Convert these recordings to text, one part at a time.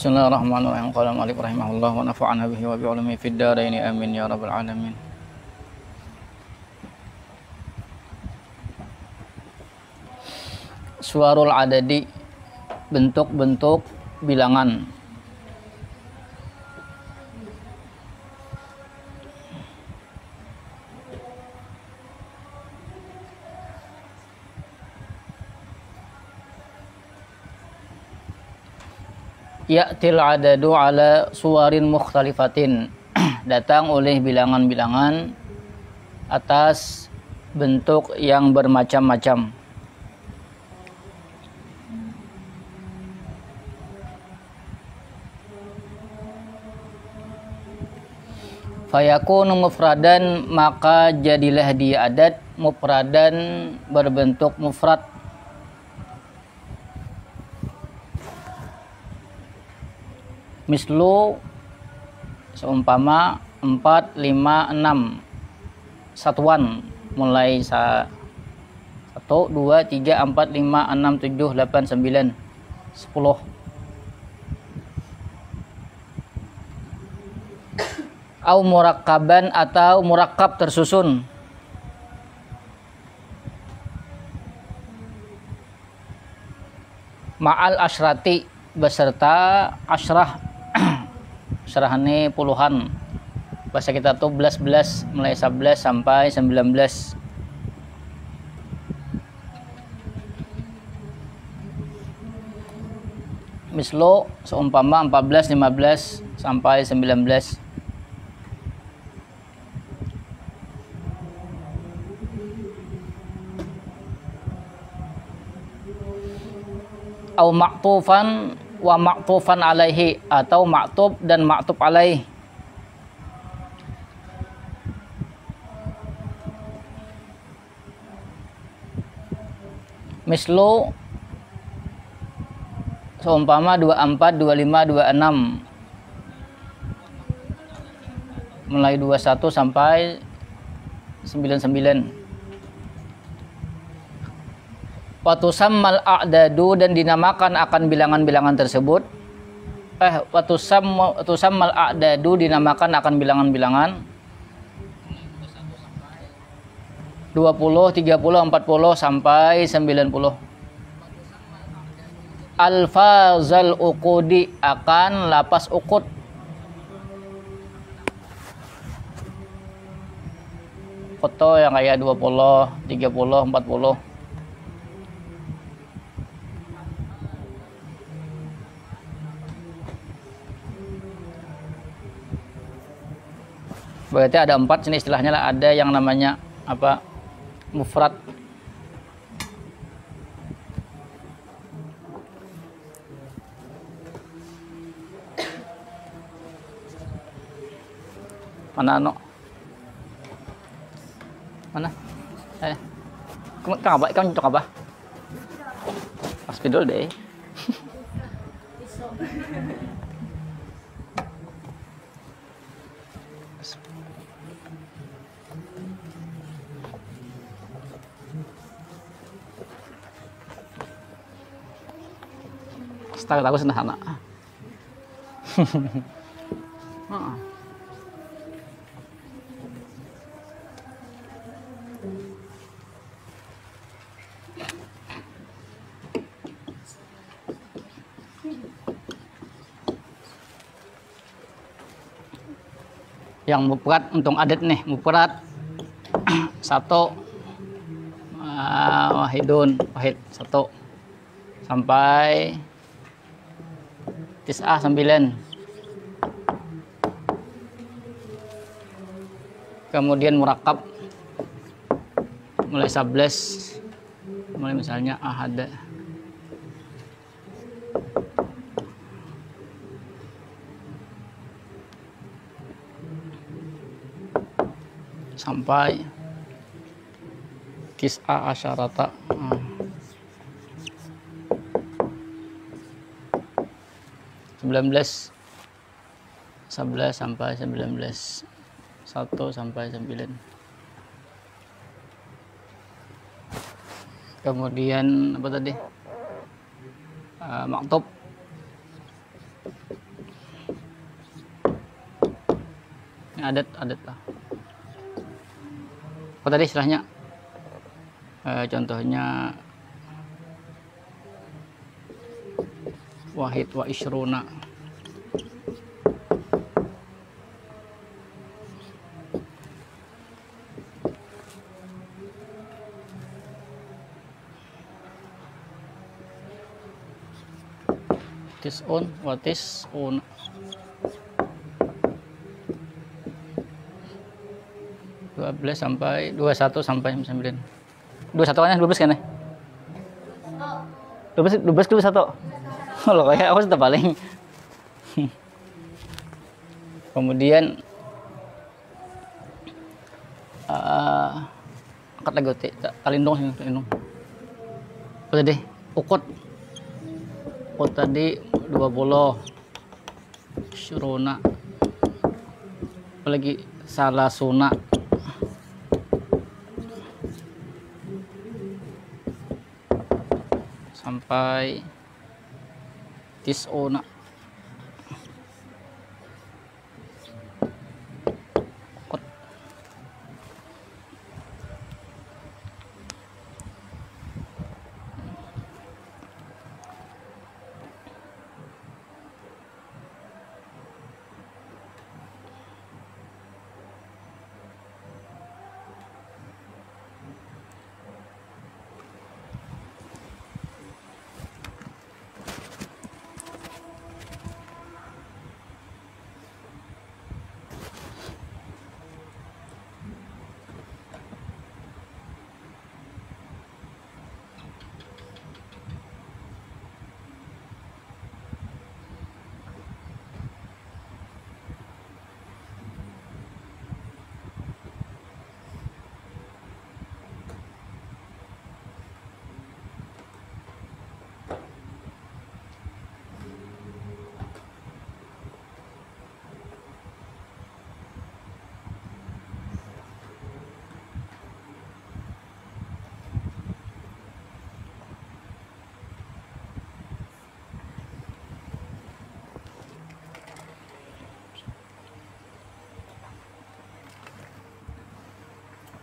Bismillahirrahmanirrahim. Qala al-mu'allif rahimahullah wa nafa'ana bihi wa bi ulumi fid dharain amin ya rabbal alamin. Suwarul adadi, bentuk-bentuk bilangan. Ya'til adadu ala suwarin mukhtalifatin. Datang oleh bilangan-bilangan atas bentuk yang bermacam-macam. Fayakunu mufradan, maka jadilah dia adat mufradan, berbentuk mufrad. Mislu, seumpama 4, 5, 6 satuan, mulai 1, 2, 3, 4, 5, 6, 7, 8, 9, 10. Au murakkaban, atau murakkab tersusun. Ma'al asyrati, beserta asyrah. Asyrah ini puluhan. Bahasa kita tuh belas, mulai 11 sampai 19. Mislo, seumpama 14, 15 sampai 19. Au ma'tufan wa ma'tufan alaihi, atau ma'tuf dan ma'tuf alaih. Mislu, seumpama 24, 25, 26 mulai 21 sampai 99. Watusammal a'dadu, dan dinamakan akan bilangan-bilangan tersebut. Watusammal a'dadu, dinamakan akan bilangan-bilangan 20, 30, 40 sampai 90. Alfazal uqudi, akan lapas uqud. Foto yang kayak 20, 30, 40. Berarti ada 4 sini istilahnya lah. Ada yang namanya apa, mufrad, mana no, mana kamu apa, kamu nyetok apa pas spidol deh. Start aku sederhana. Yang mufrad untung adat nih, mufrad 1 wahidun, wahid 1 sampai 9. Kemudian murakkab mulai 11, mulai misalnya ahad sampai 9 asyarata. 11 sampai 19, 1 sampai 9. Kemudian apa tadi, maktub adat lah. Apa tadi istilahnya? Contohnya wahid wa isyruna. Tis'un wa tis'un. Dua belas sampai 21 sampai 9. 21 kan 12 kan ya? 12 ke 21. Loh kayak aku sudah paling. Kemudian angkat lagi talindung sini talindung. Apa tadi? Ukut tadi 20. Syuruna. Apalagi salasuna. Sampai tis'una.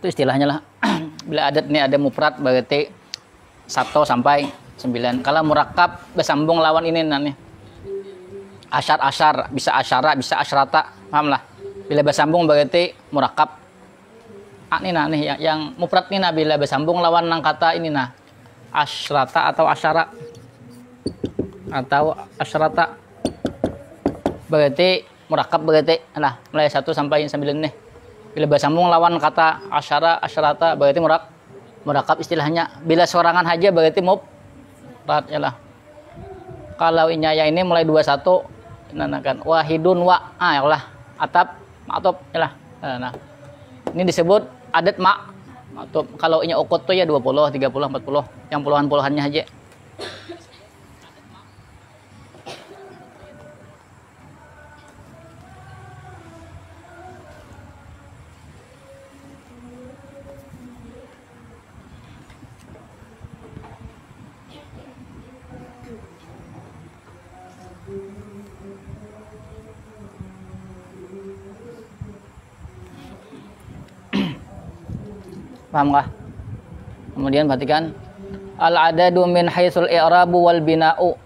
Itu istilahnya lah. Bila adat ini ada mufrad berarti 1 sampai 9. Kalau murakab bersambung lawan ini nanti. Asyar, bisa asyara, bisa asyrata. Paham lah. Bila bersambung berarti murakab. Ini nah nih yang mufrad ini nah bila bersambung lawan nang kata ini nah. Asyrata atau asyara. Atau asyrata. Berarti murakab berarti nah mulai 1 sampai 9 nih. Bila bersambung lawan kata asyara, asyrata berarti murakab istilahnya. Bila sorangan aja berarti mufrad ya lah. Kalau inyaya ini mulai 21 nanakan wahidun wa ya lah. Atap ma'tub ya lah. Nah. Ini disebut adat ma'tub. Kalau inya ukut tuh ya 20, 30, 40. Yang puluhan-puluhannya aja. Paham kah? Kemudian perhatikan al-adadu min haitsul i'rabu wal bina'u.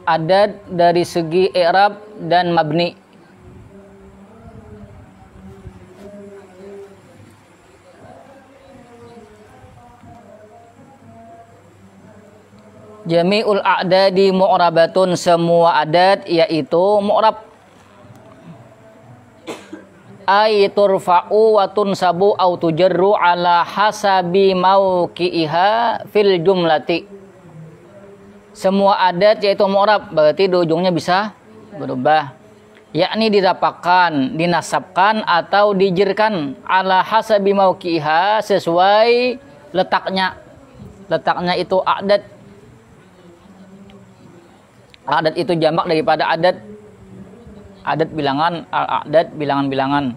Adad dari segi i'rab dan mabni. Jami'ul a'dadi mu'rabatun, semua adat yaitu mu'rab. Ay turfa'u wa tunsabu au tujarru ala hasabi mauqi'iha fil jumlati. Semua adat yaitu mu'rab berarti di ujungnya bisa berubah, yakni didapatkan, dinasabkan atau dijirkan ala hasabi mauqi'iha sesuai letaknya. Letaknya itu adat. Adat itu jamak daripada adat. Adat bilangan, al-adat bilangan-bilangan.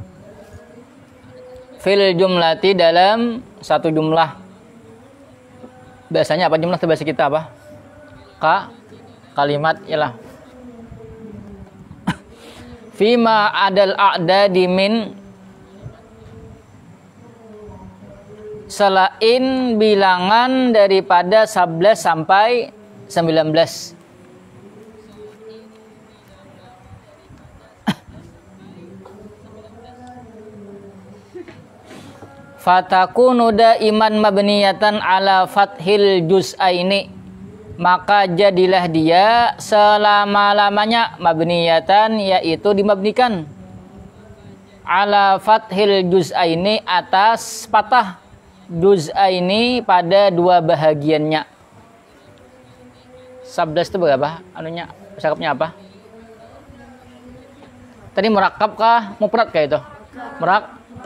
Fil jumlati dalam satu jumlah. Biasanya apa jumlah itu bahasa kita apa? Kalimat ialah. Fima adal a'dadi min, selain bilangan daripada 11 sampai 19. Fatakunu daiman mabniyatan ala fathil juz'aini, maka jadilah dia selama-lamanya mabniyatan, yaitu dimabnikan, ala fathil juz'aini, atas patah juz'aini pada dua bahagiannya. 11 itu berapa? Anunya, cakapnya apa? Tadi murakkab kah? Mufrad kah itu?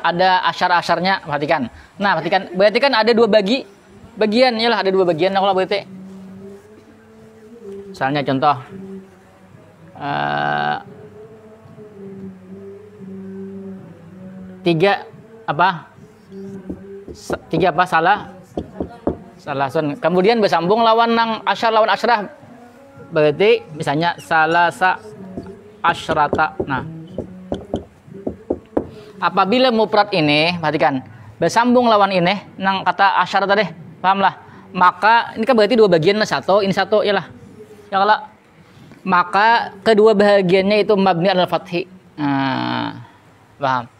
Ada asyar-asyarnya, perhatikan. Nah, perhatikan, berarti kan ada dua bagian, yalah ada dua bagian. Nah, kalau berarti misalnya contoh tiga apa salah sun, kemudian bersambung lawan nang lawan asyrah, berarti misalnya salasa asyrata. Nah, apabila mufrad ini, perhatikan, bersambung lawan ini nang kata asyrata tadi, pahamlah, maka ini kan berarti dua bagian, satu ini satu, yalah. Ya kalau maka kedua bahagiannya itu mabni al fathi. Nah, paham?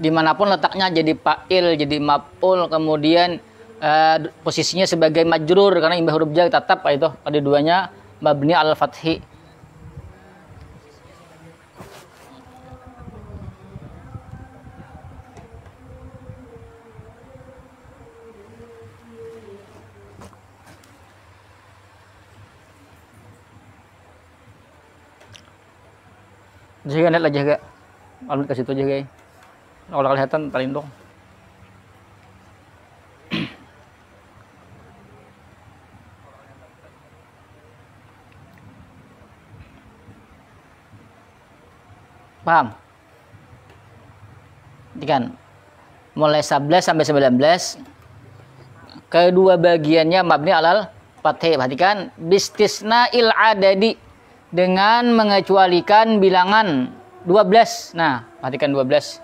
Dimanapun letaknya jadi fa'il, jadi maf'ul, kemudian posisinya sebagai majrur karena imbah huruf jar tetap itu pada duanya mabni al fathi. Jaga net lah, jaga. Kalau ke situ jaga. Kalau kelihatan talin dong. Paham? Kan mulai 11 sampai 19 kedua bagiannya mabni alal fathih. Perhatikan, bistisna'il adadi, dengan mengecualikan bilangan 12. Nah, perhatikan 12.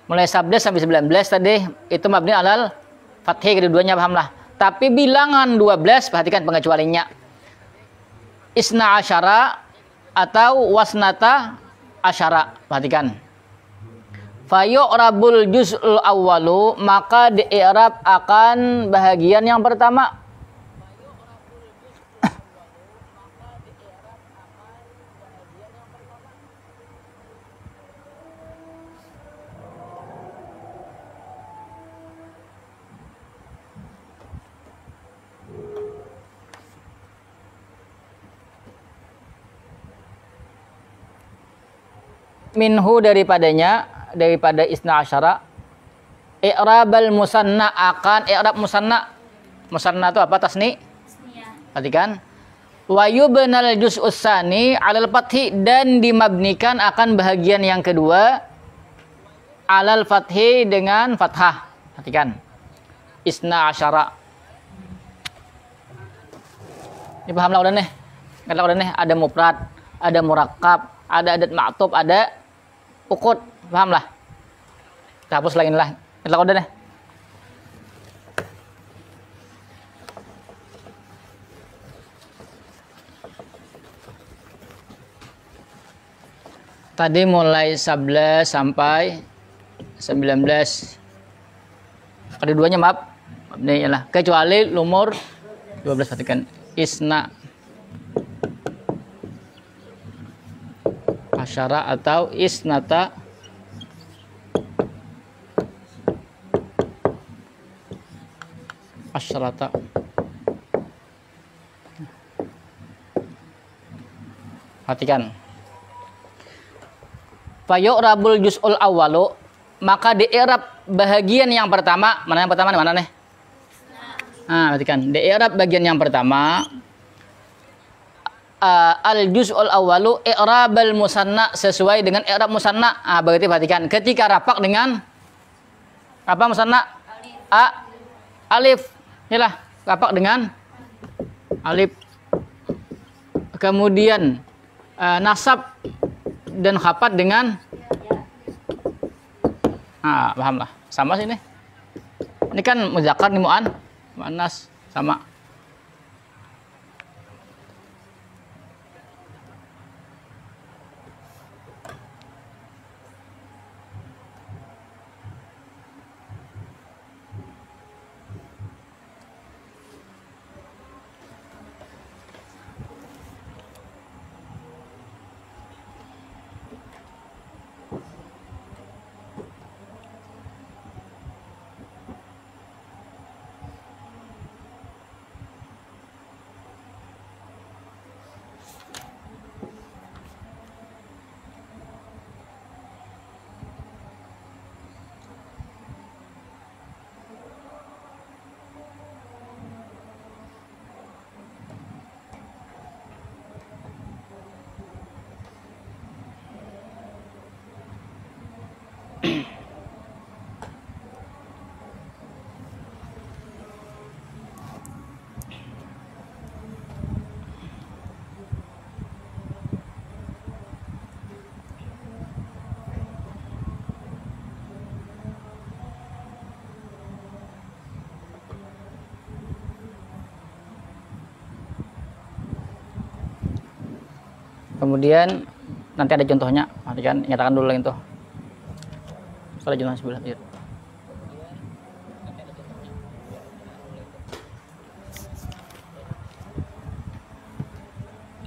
Mulai 11 sampai 19 tadi itu mabni alal fathih kedua-duanya, pahamlah. Tapi bilangan 12, perhatikan pengecualiannya. Isna asyara atau wasnata asyara. Perhatikan. Fayu'rabul juz'ul awwalu, maka di-i'rab akan bahagian yang pertama. Minhu, daripada isna asyara, i'rabal musanna, akan i'rab musanna. Musanna itu apa? Tasni. Perhatikan. Wa yubnal juz'us tsani 'alal fathi, dan dimabnikan akan bahagian yang kedua 'alal fathi dengan fathah. Perhatikan. Isna asyara. Ini pahamlah udah nih. Kata udah nih, ada mufrad, ada murakkab, ada adat ma'tuf, ada ukut, paham lah. Kita hapus lagi lah. Kita udah deh. Tadi mulai 11 sampai 19. Ada duanya, maaf. Ini lah. Kecuali lumur 12, perhatikan. Isna asyara atau isnata asyarata. Perhatikan. Fayu'rabul juz'ul awwalu, maka di-i'rab bahagian yang pertama. Mana yang pertama, mana nih? Nah, perhatikan. Di-i'rab bagian yang pertama. Al juz'ul awwalu i'rabal musanna, sesuai dengan i'rab musanna. Berarti perhatikan, ketika rapak dengan apa musanna? Alif. Inilah. rapak dengan alif. Kemudian nasab dan khapat dengan paham lah. Sama sini. Ini kan muzakkar nih muannas sama. Kemudian nanti ada contohnya, perhatikan, nyatakan dulu yang itu. Soalnya contohnya sebelah kiri.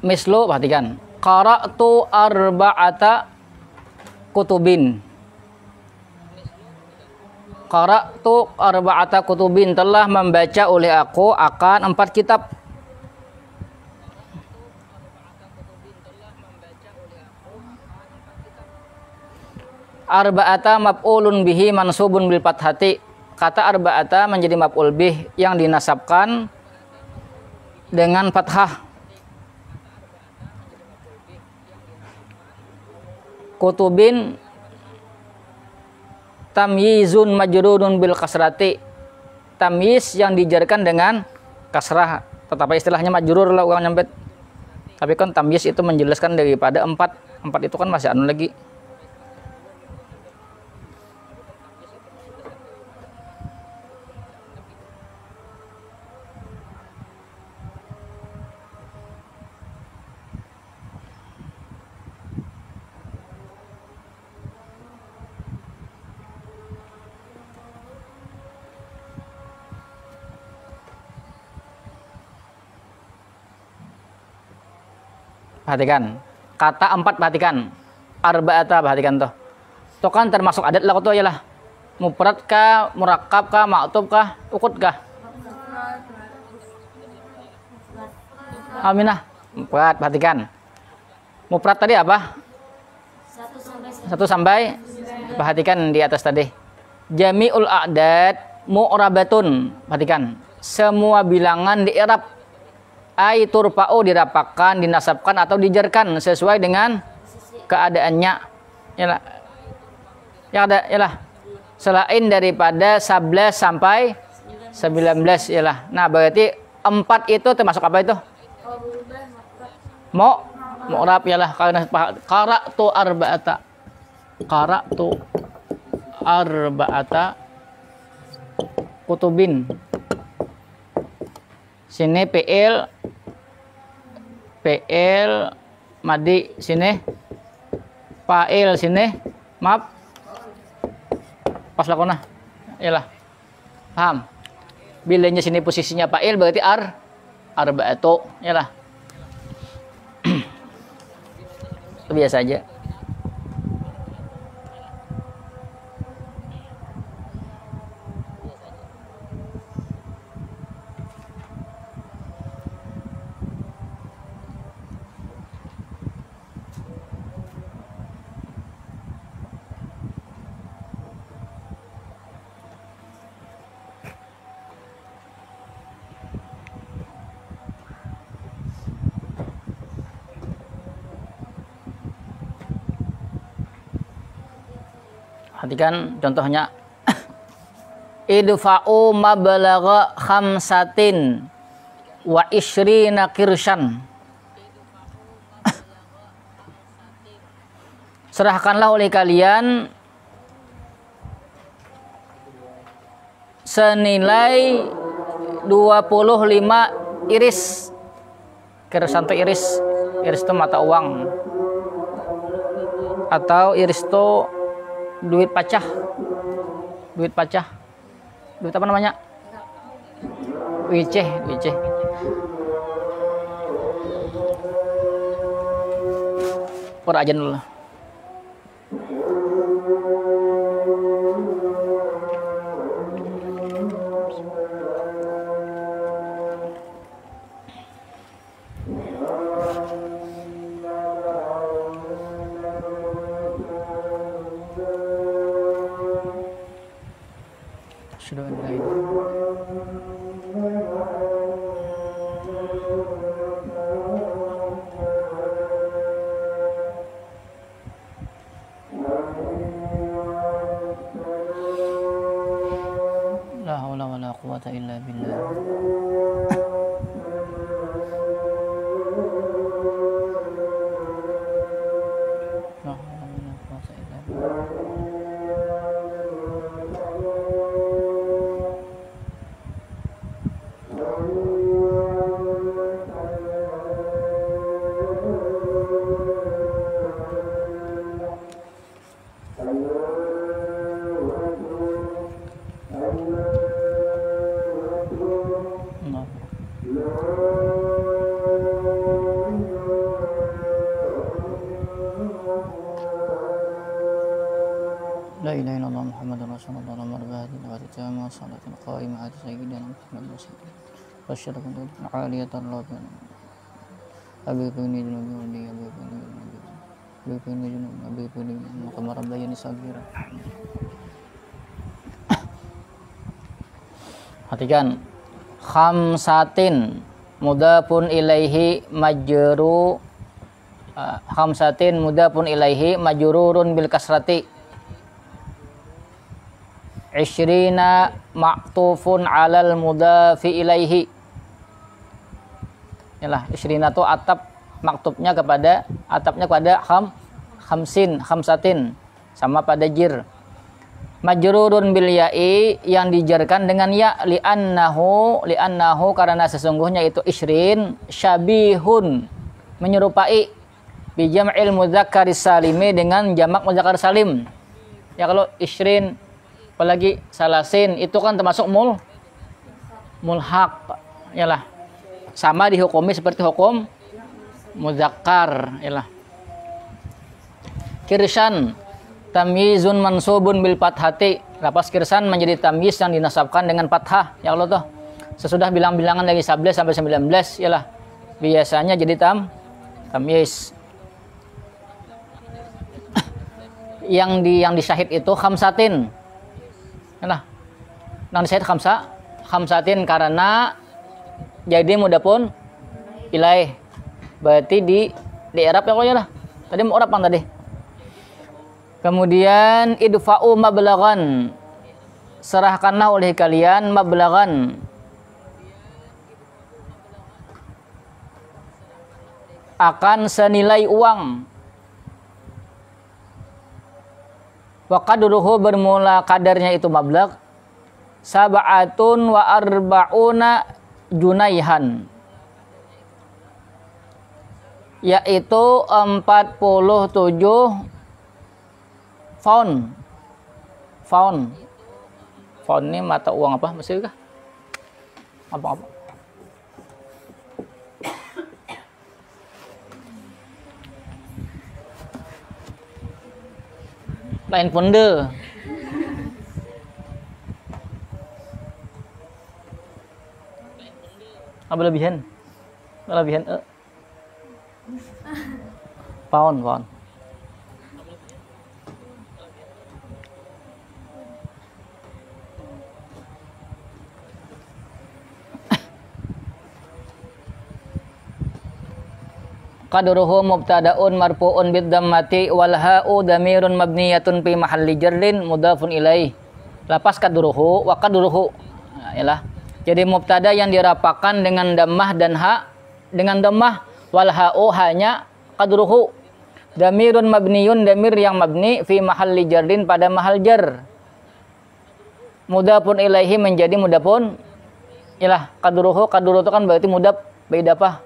Mislu, perhatikan. Qara'tu arba'ata kutubin. Qara'tu arba'ata kutubin, telah membaca oleh aku akan 4 kitab. Arba'ata maf'ulun bihi mansubun bil fathati. Kata arba'ata menjadi maf'ul bih yang dinasabkan dengan fathah. Kutubin tamyizun majrurun bil kasrati. Tamyiz yang dijarkan dengan kasrah, tetapi istilahnya majrur lah orang nyambet. Tapi kan tamyiz itu menjelaskan daripada 4 itu kan masih anu lagi. Perhatikan, kata 4 perhatikan, arba'ata perhatikan tuh. Itu kan termasuk adat lah tuh ya lah. Mufrad kah, murakkab kah, ma'tuf kah, ukut kah? Aminah, mufrad perhatikan. Mufrad tadi apa? 1 sampai perhatikan di atas tadi. Jami'ul a'dad mu'rabatun, perhatikan. Semua bilangan di i'rab. Ai turfa'u dirapakkan, dinasabkan atau dijarkan sesuai dengan keadaannya. Yalah. Ya ada yalah. Selain daripada 11 sampai 19 yalah. Nah, berarti 4 itu termasuk apa itu? Mu'rab yalah. Karena qara'tu arba'ata. Qara'tu arba'ata kutubin. Sini PL madi sini fa'il sini map pas lakona iyalah paham bilanya sini posisinya fa'il berarti arba'atu iyalah biasa aja. Perhatikan contohnya. idfa'u mablagha khamsatin wa ishrina kirshan. Serahkanlah oleh kalian senilai 25 iris. Kirsan itu iris. Iris itu mata uang. Atau iris itu duit pacah. Duit pacah. Duit apa namanya? Wiceh. Ajan dulu. Sudah ada ini. La haula wala quwata illa billah. La ilaha illallah Muhammadur Rasulullah marbahati wa tatama salatul qa'imah sayyidina Muhammad wa syarafun aliyatan rabban abibuni junubi abibuni maqam rabbayani sagira. Perhatikan, khamsatin mudafun ilaihi majru khamsatin mudafun ilaihi majrurun bil kasrati. Ishrina ma'tufun alal mudafi ilaihi. Yalah, ishrina itu atapnya kepada khamsatin sama pada jir. Majrurun bil ya'i yang dijarkan dengan ya li'annahu karena sesungguhnya itu ishrin syabihun menyerupai bi jam'il mudzakkar salimi dengan jamak mudzakkar salim. Ya kalau ishrin apalagi salasin itu kan termasuk mulhaq, yalah. Sama dihukumi seperti hukum mudzakkar, yalah. Kirshan tamyizun mansubun bil fathati. Lapas kirsan menjadi tamyiz yang dinasabkan dengan fathah. Ya Allah tuh. Sesudah bilang-bilangan dari 11 sampai 19, yalah. Biasanya jadi tamyiz. Yang disyahid itu khamsatin. Nah, nang disayat khamsatin karena jadi mudafun ilaih. Berarti di i'rab ya lah. Tadi mau i'rab tadi. Kemudian idfa'u mablaghan. Serahkanlah oleh kalian mablaghan. Akan senilai uang. Wa qadruhu bermula kadarnya itu mablagh sab'atun wa arba'una junaihan, yaitu 47 pound. Pound ini mata uang apa Mesir kah? Apa? Lain ponde. Apa lebihan? Pound. Qadruhu mubtada'un marfu'un bid dhammati wal ha'u dhamirun mabniyatun fi mahalli jarrin mudhafun ilaih. Lapas kadruhu wa kadruhu. Nah, yalah. Jadi mubtada yang dirapakan dengan dhammah dan ha dengan dhammah wal ha'u hanya kadruhu. Damirun mabniyun damir yang mabni fi mahalli jarrin pada mahal jar. Mudafun ilaihi menjadi mudafun ilah kadruhu itu kan berarti mudaf beda apa?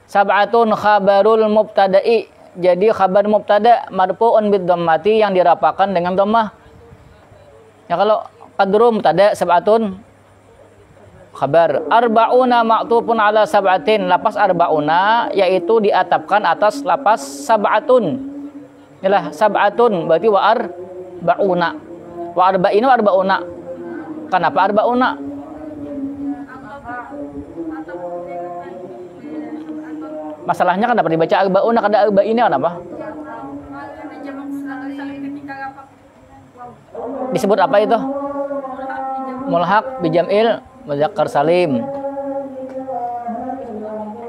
Sab'atun khabarul mubtada'i. Jadi khabar mubtada marfu'un bid dhammati yang dirapakan dengan dhammah. Ya kalau qadru mubtada sab'atun khabar. Arba'una ma'tufun ala sab'atin. Lapas arba'una yaitu diatapkan atas lapas sab'atun. Yalah sab'atun berarti wa arba'una. Wa arba'ina wa arba'una. Kenapa arba'una? Masalahnya kenapa dibaca arba'una kada arba'ina kenapa? Disebut apa itu? Mulhaq bijam'il mudzakkar salim.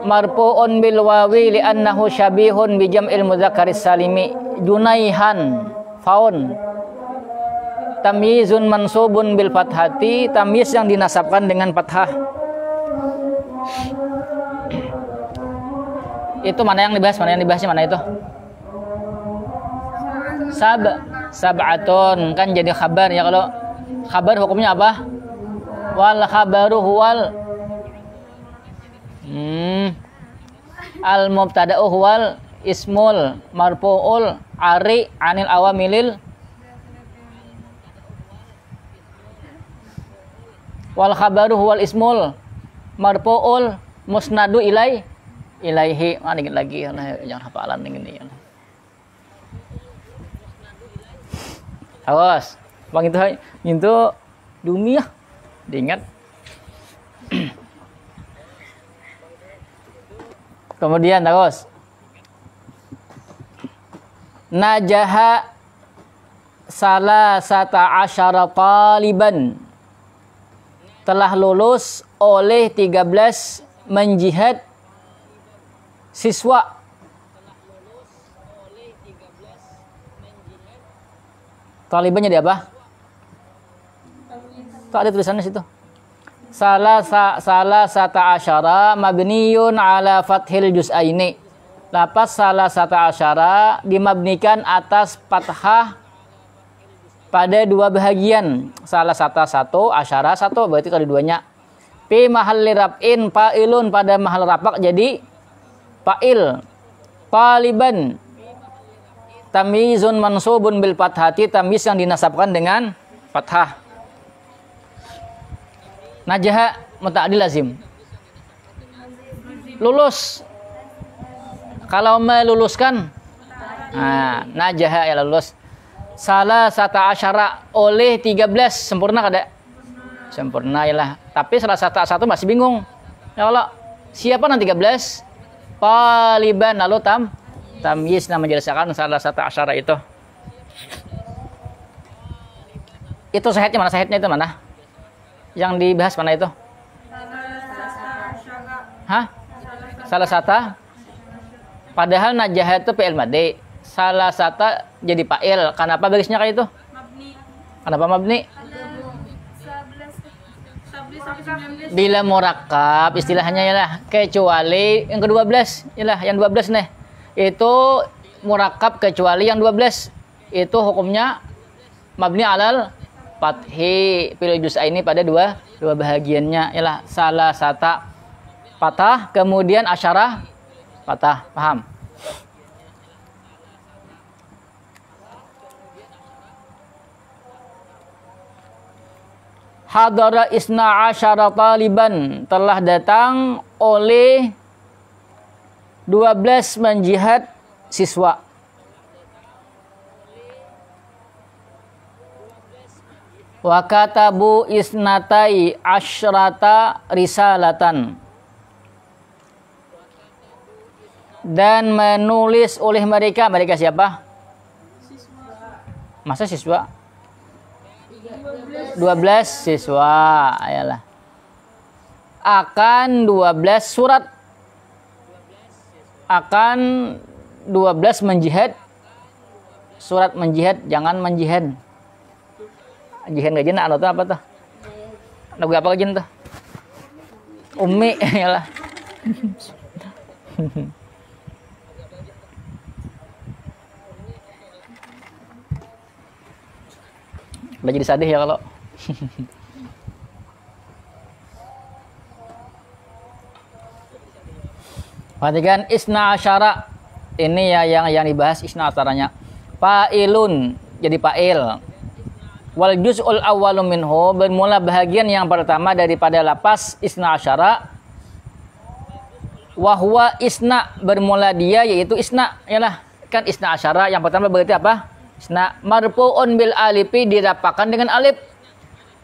Marfu'un bil wawi li'annahu syabihun bijam'il mudzakkaris salimi. Junaihan faun. Tamyizun mansubun bil fathati. Tamyiz yang dinasabkan dengan fathah. Itu mana yang dibahas? Mana yang dibahasnya mana itu? Sab'atun kan jadi khabar ya. Kalau khabar hukumnya apa? Wal khabaru huwal al mubtada'u huwal ismul marfu'ul ari anil awamilil wal khabaru huwal ismul marfu'ul musnadu ilaihi. Dikit lagi jangan hafalan ini. Awas, bang itu dunia diingat. Kemudian terus najaha salasata asyara taliban, telah lulus oleh 13 menjihad siswa. Talibannya di apa? Tak ada tulisannya situ. Salah sata asyara mabniyun ala fathil juz'aini. Lapas salah sata asyara dimabnikan atas fathah pada dua bahagian. Salah satu asyara satu berarti keduanya. Fi mahalli raf'in fa'ilun pada mahal rapak jadi fa'il. Taliban tamyizun mansubun bil fathati, tamyiz yang dinasabkan dengan fathah. Najaha muta'addi lazim. Lulus. Kalau meluluskan najaha ya lulus. Salah sata asyara oleh 13 sempurna kada? Sempurna yalah. Tapi salah satu masih bingung. Ya Allah, siapa nanti 13? Taliban lalu tamyiz nama menjelaskan salah satu asyara itu. Itu sahihnya mana? Sahihnya itu mana? Yang dibahas mana itu? Hah? Salah satu. Padahal najah itu fi'il madhi. Salah satu jadi fa'il. Kenapa barisnya kayak itu? Kenapa mabni? Bila murakkab istilahnya yalah kecuali yang ke-12 yalah yang 12 nih. Itu murakkab kecuali yang 12 itu hukumnya mabni alal fathi fil juz'aini pada dua bahagiannya ialah salah satu fathah kemudian asyarah fathah. Paham? Hadara isna asyara taliban, telah datang oleh 12 menjihad siswa. Wa katabu isnatai asyrata risalatan, dan menulis oleh mereka siapa? Masa siswa? 12 siswa ayalah. Akan 12 surat, akan 12 menjihad. Surat menjihad, jangan menjihad. Jihan gajian anu tuh apa tuh? Lagu apa gajian tuh? Umi yalah. Udah jadi sadih ya kalau. Perhatikan isna asyara. Ini ya yang dibahas isna asyaranya. Fa'ilun jadi fa'il. Wal juz'ul awwalu minhu bermula bahagian yang pertama daripada lapas isna asyara. Wa huwa isna bermula dia yaitu isna. Yalah, kan isna asyara yang pertama berarti apa? Isna marfu'un bil alifi dirapakan dengan alif.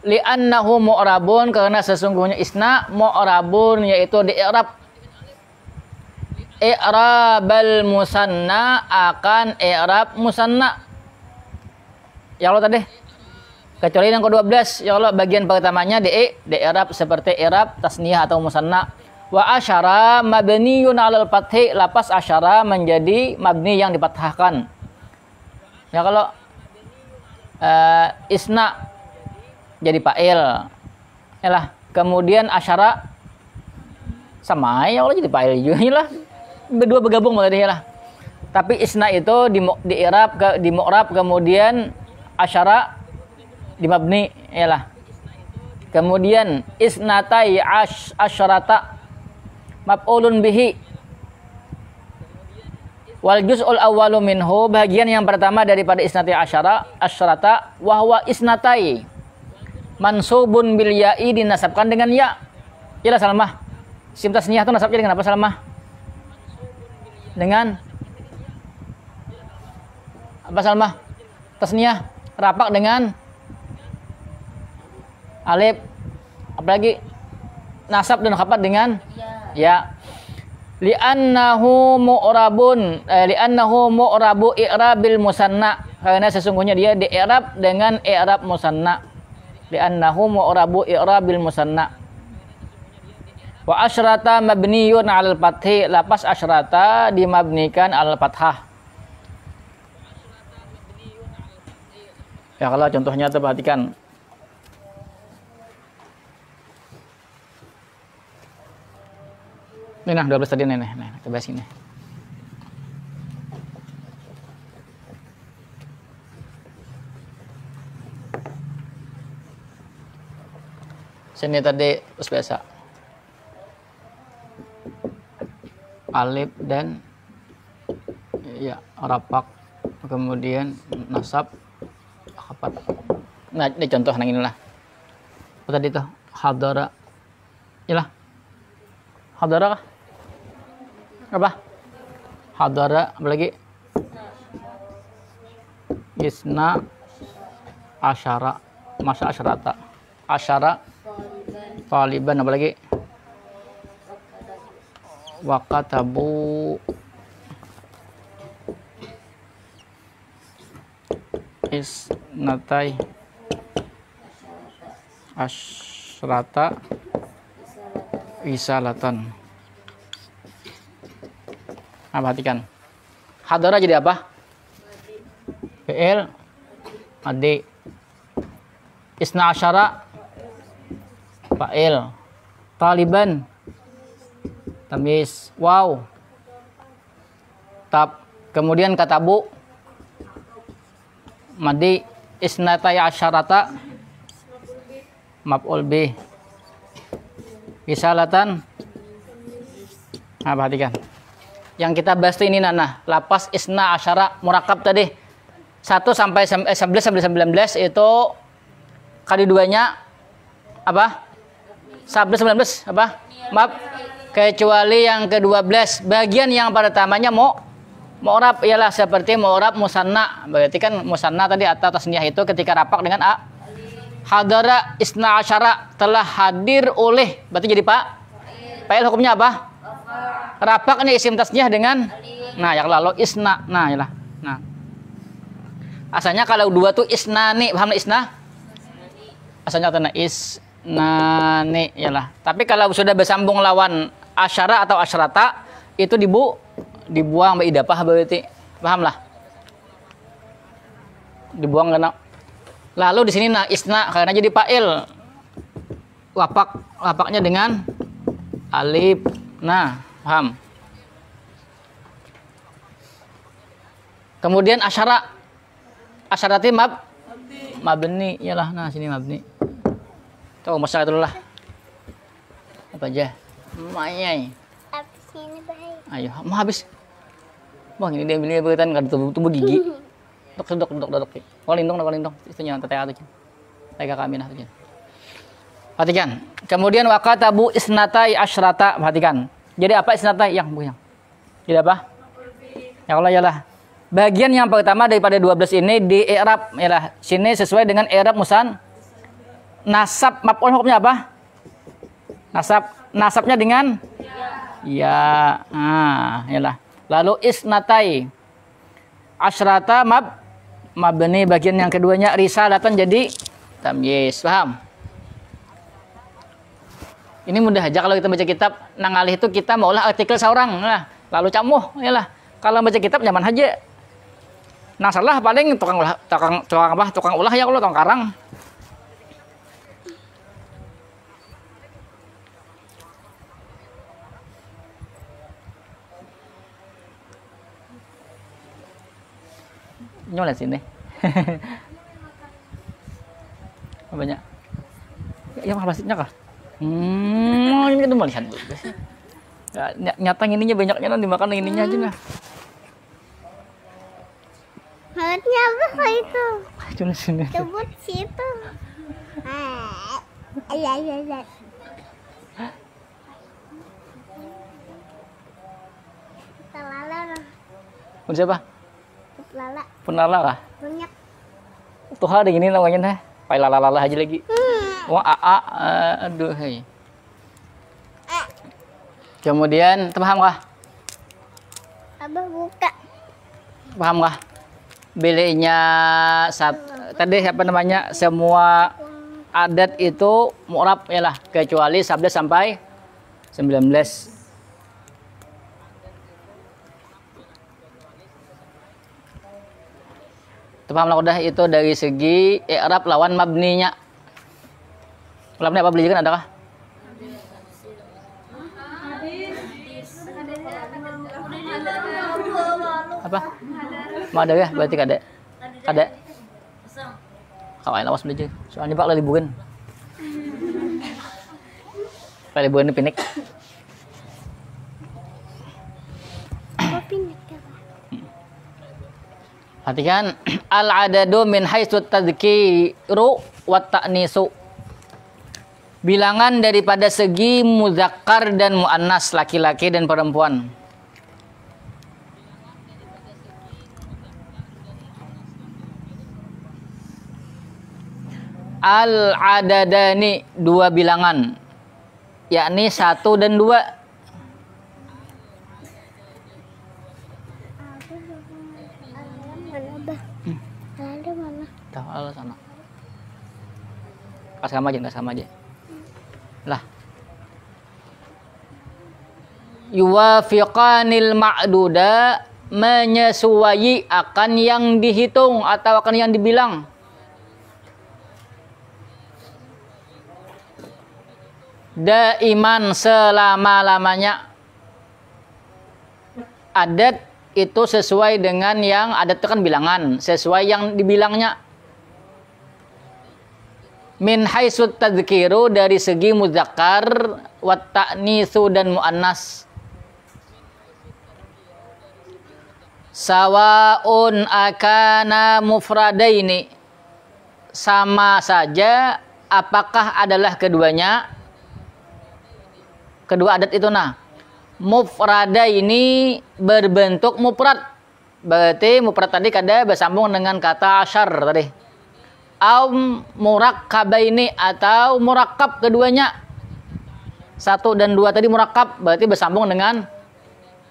Li'annahu mu'rabun karena sesungguhnya isna mu'rabun yaitu di i'rab. I'rabal musanna akan i'rab musanna. Ya Allah tadi. Kecuali yang ke-12 ya Allah bagian pertamanya di i'rab seperti i'rab tasniyah atau musanna. Wa asyara mabniyun 'alal fathi, lapas asyara menjadi mabni yang difathahkan. Ya kalau isna jadi fa'il. Yalah, kemudian asyara sama ya Allah jadi fa'il juga lah. Berdua bergabung berarti lah. Tapi isna itu di i'rab di mu'rab kemudian asyara di mabni yalah. Kemudian isnatai asyarata maf'ulun bihi. Wal juz'ul awwalu minhu bagian yang pertama daripada isnatai asyarata wa huwa isnatai mansubun bil ya'i dinasabkan dengan ya. Yalah Salmah. Sim tasniyah itu nasabnya dengan apa Salmah? Dengan apa Salmah? Tasniyah rapak dengan alif. Apalagi nasab dan khabar dengan ya. Li'annahu mu'rabun li'annahu mu'rabu i'rabil musanna karena sesungguhnya dia di i'rab dengan i'rab musanna. Li'annahu mu'rabu i'rabil musanna. Wa asyrata mabniyun 'alal fathi, lapas asyrata dimabnikan al fathah. Ya kalau contohnya tuh perhatikan. Ini nah 12 tadi nih, kita bahas ini. Sini tadi terus biasa. Alif dan ya rapak kemudian nasab khabar. Nah ini contoh nang inilah apa tadi tuh hadara iyalah hadara apa hadara apalagi isna asyara masa asyarata asyara taliban apalagi wakatabu isnatai asyrata isalatan. Nah, perhatikan hadara jadi apa? Fi'il madi. Isna asyara fa'il. Taliban tamis wow tab. Kemudian katabu madi. Isnatai asyarata maf'ul bih. Risalatan. Nah, perhatikan yang kita bahas ini nah lapas isna asyara murakab tadi 1 sampai 11 sampai 19 itu kali duanya apa? 11 19 apa? Maaf, kecuali yang ke-12 bagian yang pertamanya mu'rab ialah seperti mu'rab musanna. Berarti kan musanna tadi atau tasniyah itu ketika rapak dengan a. Hadara isna asyara telah hadir oleh berarti jadi pak. Fa'il hukumnya apa? Rapaknya isim tasniyah dengan nah ya lalu isna. Nah yalah. Nah. Asalnya kalau dua tuh isnani, paham isna? Asalnya tanda isnani yalah. Tapi kalau sudah bersambung lawan asyara atau asyrata itu dibuang idapah berarti. Paham lah? Dibuang karena Lalu di sini nah isna karena jadi fa'il. Wapaknya dengan alif. Nah, paham. Kemudian asyarati mabni. Iyalah, nah sini mabni. Tuh, masalah dulu lah. Apa aja? Mayai. Habis ini baik. Ayo, mau habis. Bang, ini dia ambilnya berkaitan kan tumbuh gigi. Dok. Walindong. Itunya teteh atuh. Tega kami nah tuh. Perhatikan. Kemudian waqatabu isnatai asyrata. Perhatikan. Jadi apa isnatai yang buyang? Jadi apa? Ya Allah yalah. Bagian yang pertama daripada 12 ini di i'rab yalah. Sini sesuai dengan i'rab musan. Nasab maf'ul hukumnya apa? Nasabnya dengan ya. Nah, yalah. Lalu isnatai asyrata mabni bagian yang keduanya risalatan jadi tamyiz. Paham? Ini mudah aja kalau kita baca kitab nangalih itu kita maulah artikel seorang lah. Lalu camuh yalah. Kalau baca kitab nyaman aja. Nah salah paling tukang ulah ya Allah tukang karang. Nyolah sini. Banyak. Ya mah plastiknya kah? Ini kan melihat. Ya, nyata ininya banyaknya nanti dimakan ininya aja nah. Malatnya apa itu? Cuma sini. Coba situ. Iya. Lala. Pun siapa? Lala. Penala kah? Banyak. Tuh hari ini namanya nah. Pai lala aja lagi. Wah, aduh, hei. Kemudian, paham kah? Abah buka. Paham kah? Bilenya tadi apa namanya? Semua adat itu mu'rab yalah kecuali 11 sampai 19. Paham lah udah itu dari segi i'rab lawan mabninya. Mabni apa beli kan adakah? Apa? Mau ada ya? Berarti kada. Kawain awas belajar. Soalnya Pak liburan. Liburan ini pinik. Perhatikan al-adadu min haitsu tadhkiru wa ta'nisu. Bilangan daripada segi muzakkar dan muannas, laki-laki dan perempuan. Al-adadani dua bilangan, yakni 1 dan 2. Tahu Allah sana. Kasih sama aja. Lah. Yuwafiqanil ma'duda menyesuai akan yang dihitung atau akan yang dibilang. Daiman selama-lamanya. Adat itu sesuai dengan yang adat itu kan bilangan, sesuai yang dibilangnya. Min haitsu tadhkiru dari segi muzakkar wa ta'nitsu dan muannas. Sawaun akana mufradaini, sama saja apakah adalah keduanya, kedua adat itu nah. Mufrada ini berbentuk mufrad. Berarti mufrad tadi kada bersambung dengan kata asyar tadi. Au murakkabaini atau murakkab keduanya. 1 dan 2 tadi murakkab berarti bersambung dengan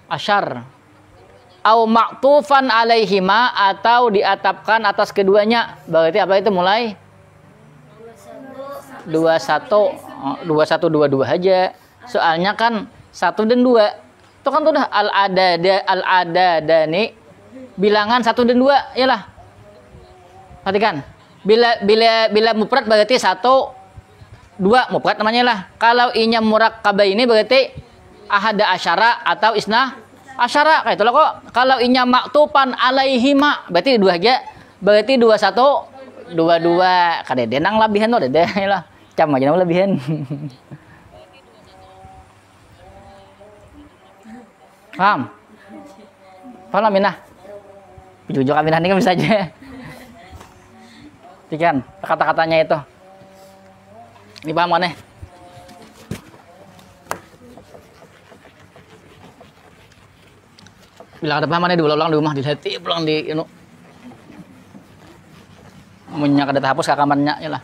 asyar. Au ma'tufan alaihima atau diatapkan atas keduanya. Berarti apa itu mulai 21 22 aja. Soalnya kan 1 dan 2 itu kan udah al-adadani bilangan 1 dan 2 iyalah. Perhatikan Bila mufrad berarti 1 2 mufrad namanya lah. Kalau inya murakkabah ini berarti ahada asyara atau isna asyara kayak itulah kok. Kalau inya maktufan alaihima berarti 2 aja. Berarti 21 22 kadede nang labihan tuh dede lah. Cam aja nang labihan. Paham? Paham Aminah? Jujur Aminah ini kan bisa aja. Tikan kata-katanya itu. Ini paham mana? Bila ada pahamannya diulang di rumah, dilihat pulang di inu. Munyak ada hapus ke kamarnya ya lah.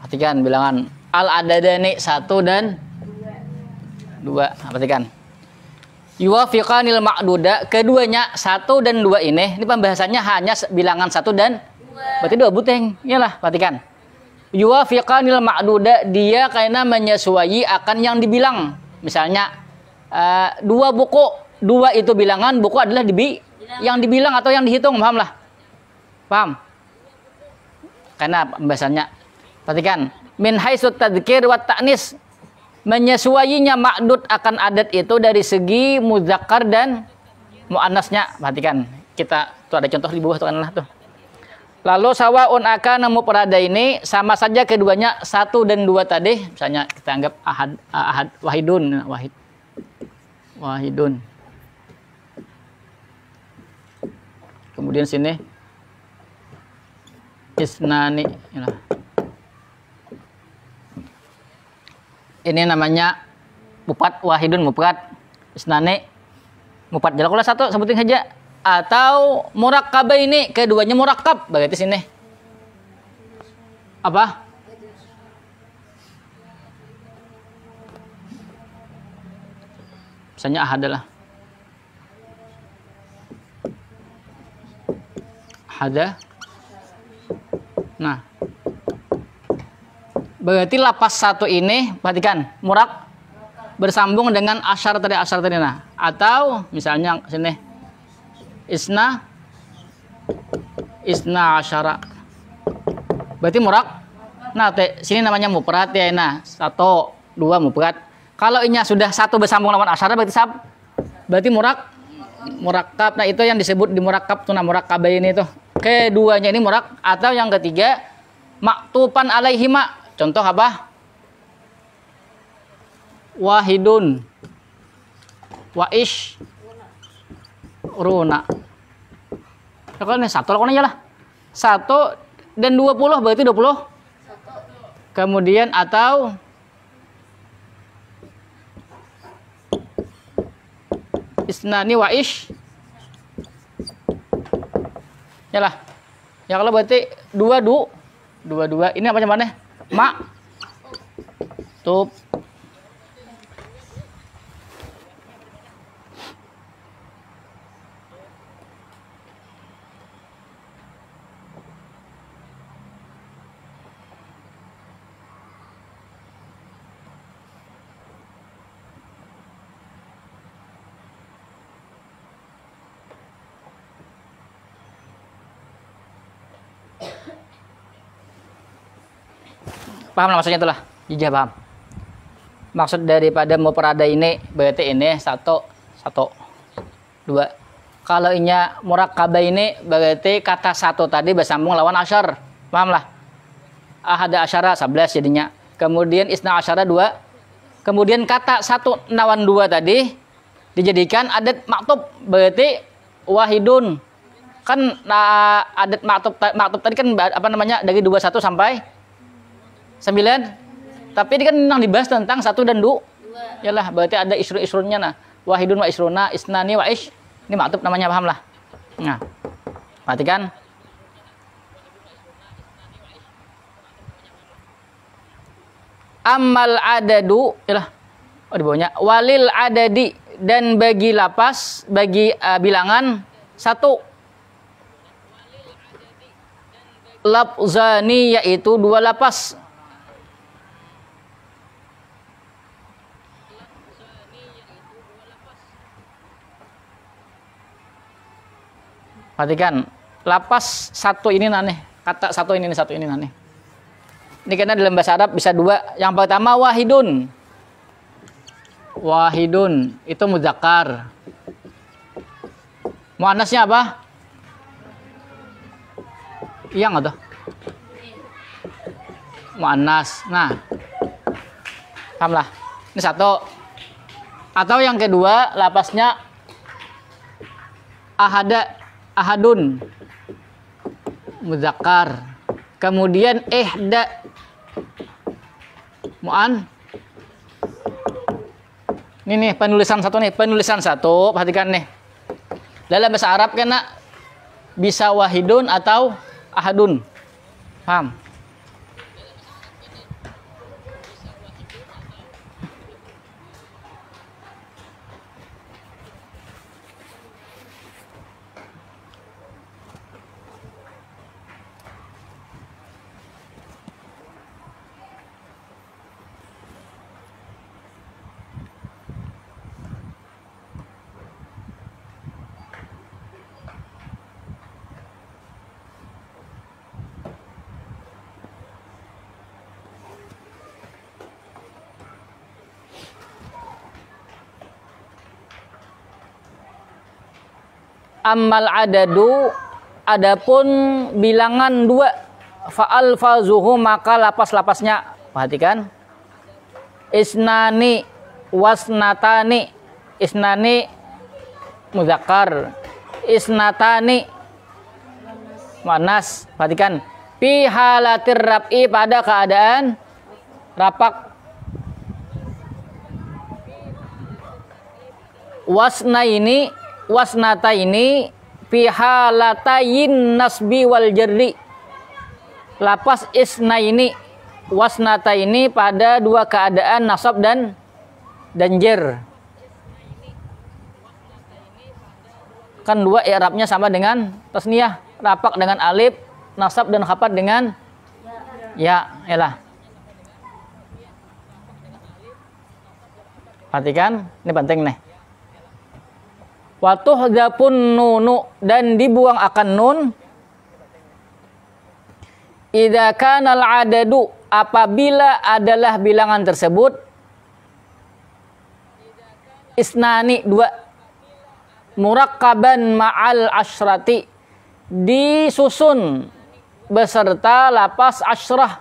Perhatikan bilangan al-adadani 1 dan 2. Perhatikan. Yuwafiqanil ma'duda, keduanya 1 dan 2 ini pembahasannya hanya bilangan 1 dan 2. Berarti 2 buteng. Iyalah, perhatikan. Yuwafiqanil ma'duda, dia karena menyesuaikan akan yang dibilang. Misalnya 2 buku, 2 itu bilangan, buku adalah yang dibilang atau yang dihitung, paham lah? Paham? Karena pembahasannya. Perhatikan, min haitsut tadzkir wa ta'nis, menyesuainya ma'dud akan adat itu dari segi muzakkar dan muannasnya. Perhatikan, kita tuh ada contoh di bawah tuh kan lah tuh. Lalu sawaun akan mufrada ini sama saja keduanya 1 dan 2 tadi. Misalnya kita anggap ahad wahidun. Kemudian sini isnani. Ini namanya mufrad wahidun mufrad, isnani mufrad. Jadi kalau 1 sebutin saja. Atau murakkabah ini keduanya murakkab, berarti sini apa? Misalnya ahad adalah ahada. Nah, berarti lapas 1 ini perhatikan murak bersambung dengan asyar tadi nah. Atau misalnya sini isna asyara, berarti murak. Nah sini namanya mufrad ya. Nah 1 2 mufrad. Kalau inya sudah 1 bersambung lawan asyara berarti murakkab. Nah itu yang disebut di murakkab tuh, nah murakkabah ini tuh. Keduanya ini murak. Atau yang ketiga maktufan alaihima. Contoh apa? Wahidun waish runa. Kalau ini 1 lakonnya lah. 1 dan 20 berarti 20. Kemudian atau isnani waish. Yalah. Ya kalau berarti 22. Ini apa namanya? Tup. Paham lah maksudnya itulah. Jijah paham. Maksud daripada mufrada ini berarti ini 1 2. Kalau inya murakkabah ini berarti kata 1 tadi bersambung lawan asyar. Paham lah. Ahada asyara 11 jadinya. Kemudian isna asyara 2. Kemudian kata 1 lawan 2 tadi dijadikan adat maktub, berarti wahidun. Kan adat maktub tadi kan apa namanya dari 21 sampai 9. Tapi ini kan yang dibahas tentang 1 dan 2. Yalah, berarti ada isrun-isrunnya nah. Wahidun wa isruna, isnani wa ish. Ini maktub namanya, paham lah. Nah. Perhatikan. Amal adadu, yalah. Oh, di bawahnya walil adadi, dan bagi lapas, bagi bilangan 1. Lafzani yaitu 2 lapas. Perhatikan, lapas satu ini nane, kata satu ini nane. Ini karena dalam bahasa Arab bisa dua. Yang pertama wahidun. Wahidun itu muzakkar. Muannasnya apa? Iya nggak tuh? Muannas. Nah, pahamlah. Ini satu. Atau yang kedua, lapasnya ahadun, muzakkar. Kemudian ihda, ini nih penulisan satu, perhatikan nih. Dalam bahasa Arab kena bisa wahidun atau ahadun. Paham? Ammal adadu, adapun bilangan dua, fa'al fazuhu, maka lapas-lapasnya, perhatikan, isnani wasnatani, isnani muzakkar, isnatani muannas, perhatikan, fi halatir rab'i, pada keadaan rapak, wasnata ini fi halatayin nasbi wal jarri, lapas isna ini wasnata ini pada dua keadaan nasab dan jar. Kan dua i'rabnya sama dengan tasniyah, rapak dengan alif, nasab dan khafat dengan ya, elah. Perhatikan, ini penting nih. Wa tuhdafun nunu, dan dibuang akan nun, idza kana al-adadu, apabila adalah bilangan tersebut isnani dua, murakkaban ma'al asyrati, disusun beserta lapas asyrah.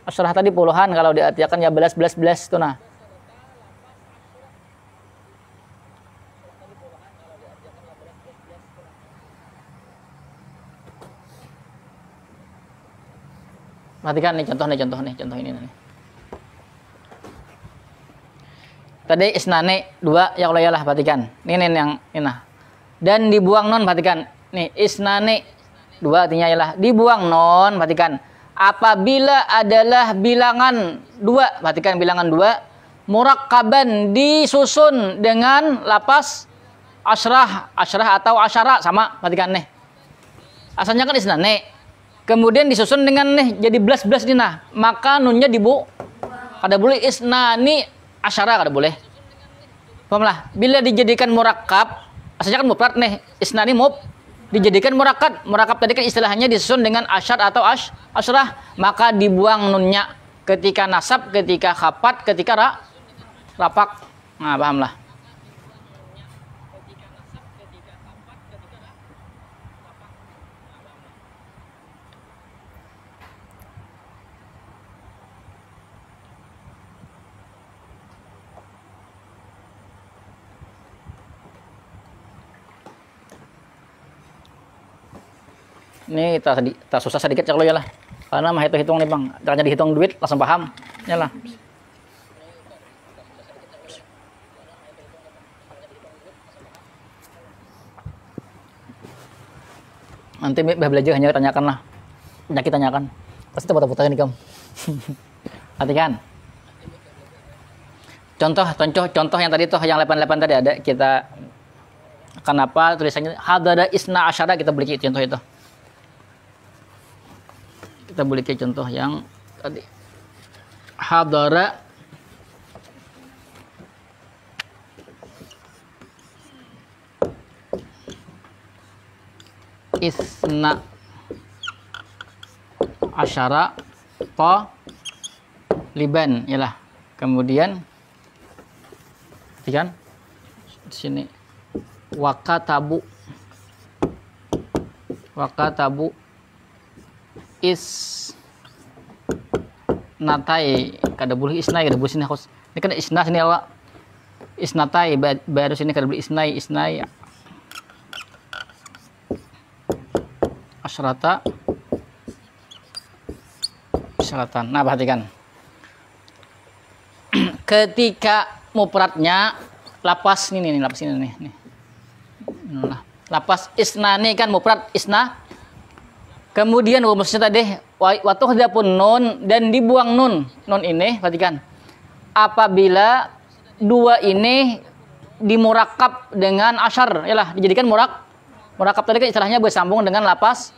Asyrah tadi puluhan, kalau diartikan ya belas itu nah. Perhatikan nih contoh ini nih. Tadi isnane dua, ya Allah yalah, perhatikan. Ini yang ini nah. Dan dibuang non, perhatikan. Nih isnane dua artinya ialah dibuang non, perhatikan. Apabila adalah bilangan dua, perhatikan bilangan dua, murakkaban, disusun dengan lapas asyrah atau asyara, sama, perhatikan nih. Asalnya kan isnane. Kemudian disusun dengan nih jadi belas nih nah, maka nunnya kada boleh isnani asyara, kada boleh. Pahamlah? Bila dijadikan murakkab, asalnya kan mufrad nih, isnani dijadikan murakkab tadi kan istilahnya disusun dengan asyar atau asyrah, maka dibuang nunnya ketika nasab, ketika khafat, ketika rapak. Nah, pahamlah. Ini tak susah sedikit kalau ya lah, karena mah hitung nih bang, caranya dihitung duit langsung paham, ya lah. Nanti belajar hanya tanyakan lah, penyakit tanyakan, pasti putar-putar ini kamu. Perhatikan. Contoh yang tadi tuh, yang 88 tadi ada, kita kenapa tulisannya hadara isna asyara, kita beli contoh itu. Kita boleh ke contoh yang tadi hadara isna asyara taliban yalah. Kemudian perhatikan di sini wakatabu is natai kada boleh isnai kada boleh sini harus ini kan isna sini awak isnatai baru sini kada boleh isnai asyratan. Nah perhatikan ketika mufradnya lapas ini lapas ini nih. Nah, lapas isnani kan mufrad isna. Kemudian rumusnya tadi waktu hadapun nun dan dibuang nun ini perhatikan apabila dua ini dimurakab dengan asyar yalah dijadikan murakab tadi kan istilahnya bersambung dengan lapas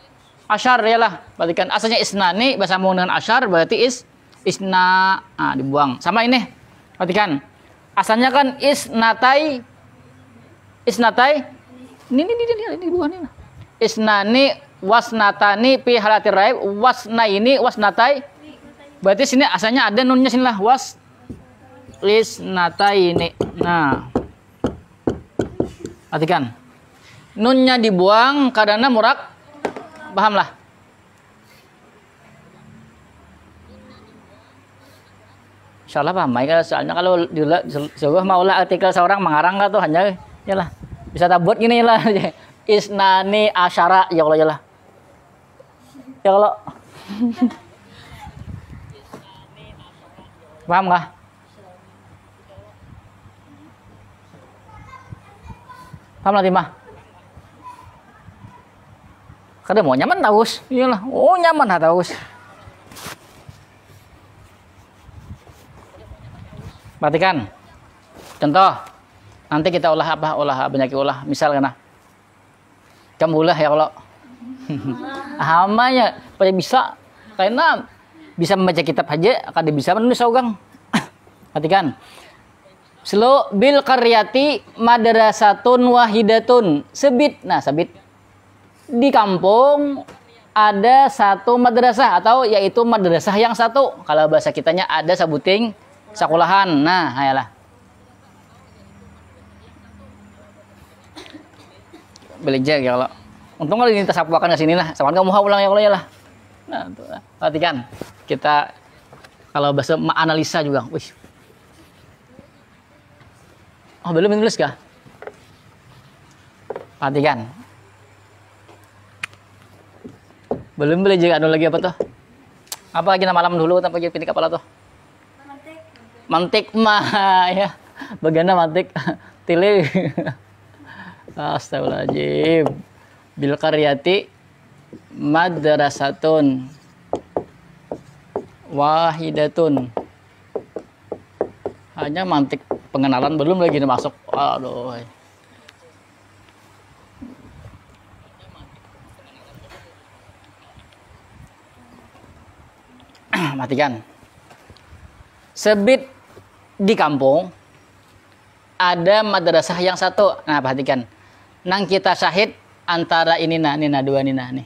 asyar yalah perhatikan asalnya isnani bersambung dengan asyar berarti isna dibuang sama ini perhatikan asalnya kan isnatai ini dibuang ini isnani wasnatani fi halatir raib wasna ini wasnatai berarti sini asalnya ada nunnya sini lah lisnatai ini. Nah perhatikan nunnya dibuang karena paham lah. Insyaallah paham ya soalnya kalau di sebuah maulah artikel seorang mengarang tuh hanya yalah bisa tabut gini lah isnani asyara ya Allah yalah ya Allah. Paham nggak? Paham lah Timah? Kada mau nyaman taus, iyalah. Oh nyaman taus. Perhatikan. Contoh. Nanti kita olah banyak olah. Misal kana. Kamu ulah ya Allah. Hamanya pada bisa karena bisa membaca kitab aja kada bisa menulis saugang. Perhatikan. Selo bil qaryati madrasatun wahidatun. Sebit. Nah, sabit. Di kampung ada satu madrasah atau yaitu madrasah yang satu. Kalau bahasa kitanya ada sabuting sekolahan. Nah, hayalah. Belajar ya Allah. Untung kalau ini tasapuakan ke sini lah. Sama kamu mau ulang ya Allah ya lah. Nah, tuh, perhatikan. Kita kalau bahasa analisa juga. Wih. Oh, belum menulis kah? Perhatikan. Belum belajar anu lagi apa tuh? Apa lagi nama malam dulu tanpa pilih kepala tuh? Mantik mah ya. Bagaimana mantik? Tile. Astagfirullahaladzim. Bil qaryati madrasatun wahidatun. Hanya mantik pengenalan belum lagi masuk. Aduh. Matikan. Sebit di kampung ada madrasah yang satu. Nah, perhatikan. Nang kita syahid antara ini dua nih.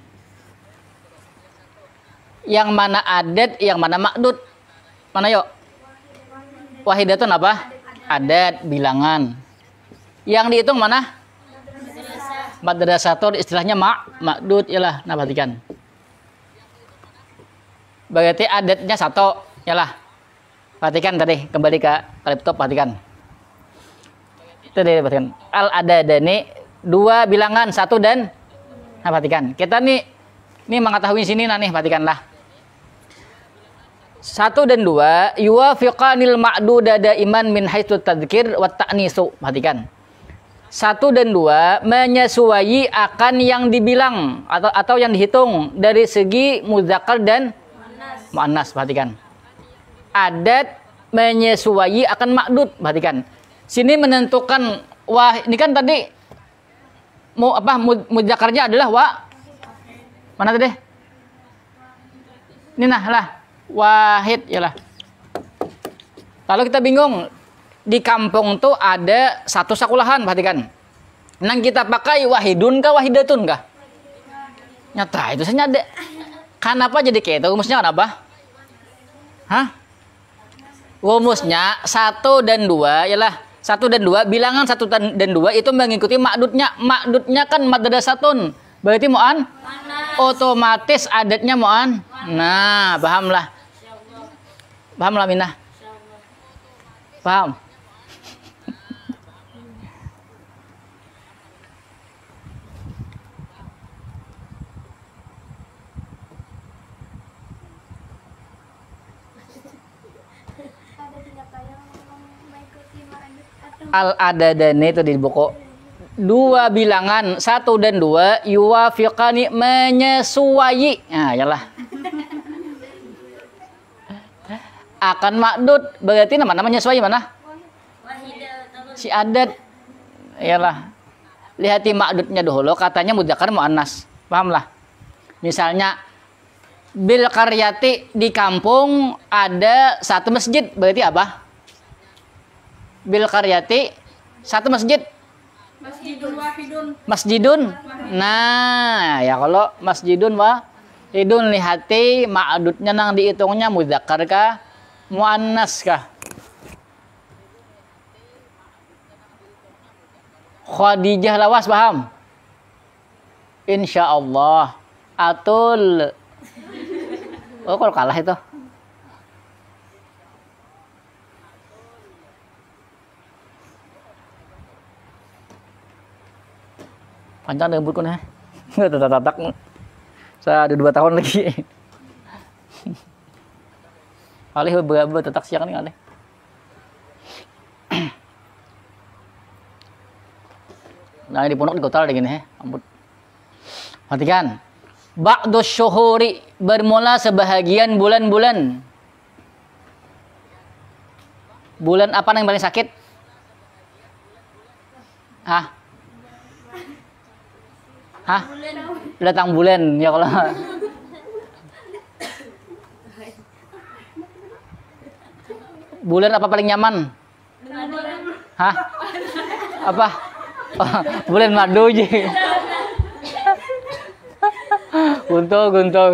Yang mana adat, yang mana makdud? Mana yuk? Wahidatun apa? Adat, bilangan. Yang dihitung mana? Madrasatun istilahnya makdud yalah. Nah, perhatikan. Berarti adatnya satu yalah. Perhatikan tadi kembali ke laptop perhatikan. Tadi perhatikan. Al adadani dua bilangan satu dan nah perhatikan. Kita nih mengetahui sini nih perhatikanlah. Satu dan dua yuwafiqanil ma'duda daiman min haitsu tadzkir wa ta'nisu. Perhatikan. Satu dan dua menyesuaikan akan yang dibilang atau yang dihitung dari segi muzakkar dan muannas. Perhatikan. Adat menyesuaikan akan makdud. Perhatikan. Sini menentukan wah ini kan tadi mudzakarnya adalah mana tadi? Ini nah lah wahid yalah. Lalu kita bingung di kampung tuh ada satu sekolahan perhatikan. Nang kita pakai wahidun kah wahidatun kah? Nyata itu saja ada. Kenapa jadi kayak itu? Rumusnya kenapa? Hah? Rumusnya 1 dan 2 ialah 1 dan 2, bilangan 1 dan 2 itu mengikuti makdudnya. Makdudnya kan madrasatun. Berarti mu'an? Otomatis adatnya mu'an. Nah, pahamlah. Pahamlah Minah. Paham? Al-adadani itu di buku. Dua bilangan 1 dan 2 yuwafiqani menyesuai. Nah, yalah. Akan makdud berarti nama menyesuai mana? Si adat. Yalah. Lihati makdudnya dulu, katanya mudzakkar muannas. Pahamlah? Misalnya bil qaryati, di kampung ada 1 masjid, berarti apa? Bil qaryati 1 masjid. Masjidun wahidun. Masjidun. Nah, ya kalau masjidun wahidun lihati ma'dudnya nang dihitungnya mudzakkar kah? Muannas kah? Khadijah lawas paham? Insyaallah. Atul. Oh, kalau kalah itu. Panjang dengan bukunya. Tatak. Saya ada 2 tahun lagi. Alih berapa tatak siang nih alih. Nah, di pondok di kota gini ampun. Perhatikan. Ba'du syuhuri, bermula sebahagian bulan-bulan. Bulan apa yang paling sakit? Hah? Hah? Datang bulan ya kalau. Bulan apa paling nyaman? Hah? Apa? Oh, bulan madu aja. Guntung.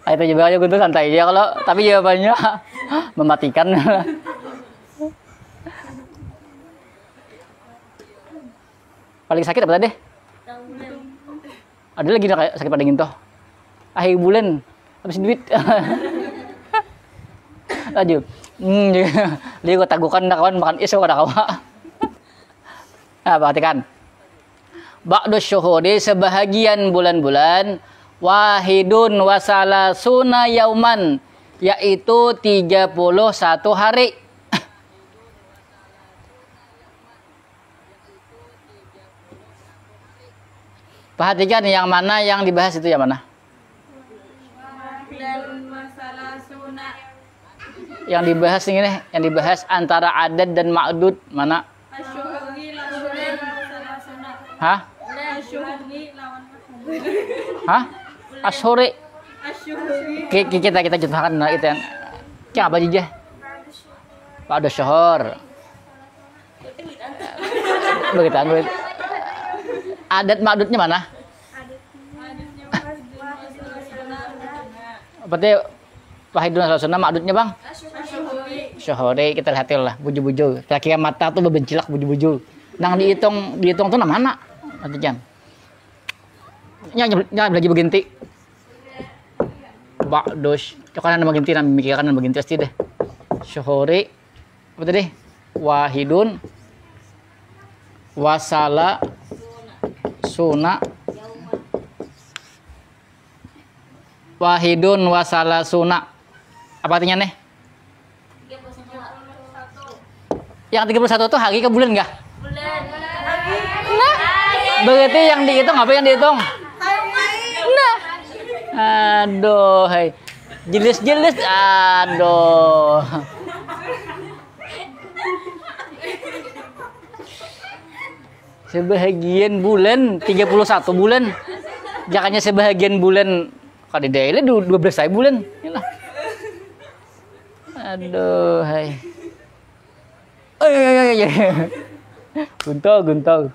Itu juga aja guntung santai aja kalau, tapi jawabannya mematikan. Paling sakit apa tadi? Ada lagi kayak sakit pada ginto. Akhir bulan habis duit. Aduh. Dia gua tagukan kawan makan isu kada kawa. Nah, perhatikan. Ba'du syuhuri, sebahagian bulan-bulan, wahidun wasalasuna yauman, yaitu 31 hari. Perhatikan yang mana yang dibahas itu yang mana? Yang dibahas ini nih, yang dibahas antara adat dan ma'dud mana? Hah? Hah? Asyuri. Kita contohkan nah, itu yang apa aja? Ba'du syuhur. Begitu. Adat ma'dudnya mana? Berarti wahidun wasalasuna ma'dudnya bang? Syuhuri. Kita lihat lah buju-buju. Kira-kira mata tuh berbencilak buju-buju. Nang dihitung tuh mana? Perhatikan. Nya lagi berganti. Ba'dus. Coba nama ganti, mikirkan nama ganti pasti deh. Syuhuri. Apa tadi? Wahidun wasala suna. Wahidun wasala suna. Apa artinya nih? 31. Yang 31 itu hari ke bulan enggak? Bulan. Nah, berarti yang dihitung apa yang dihitung? Nah. Aduh, hai. Jelis. Aduh. Sebahagian bulan 31 bulan. Jangannya sebahagian bulan kalau di daily 12 bulan. Yalah. Aduh, hai. Guntur, guntur.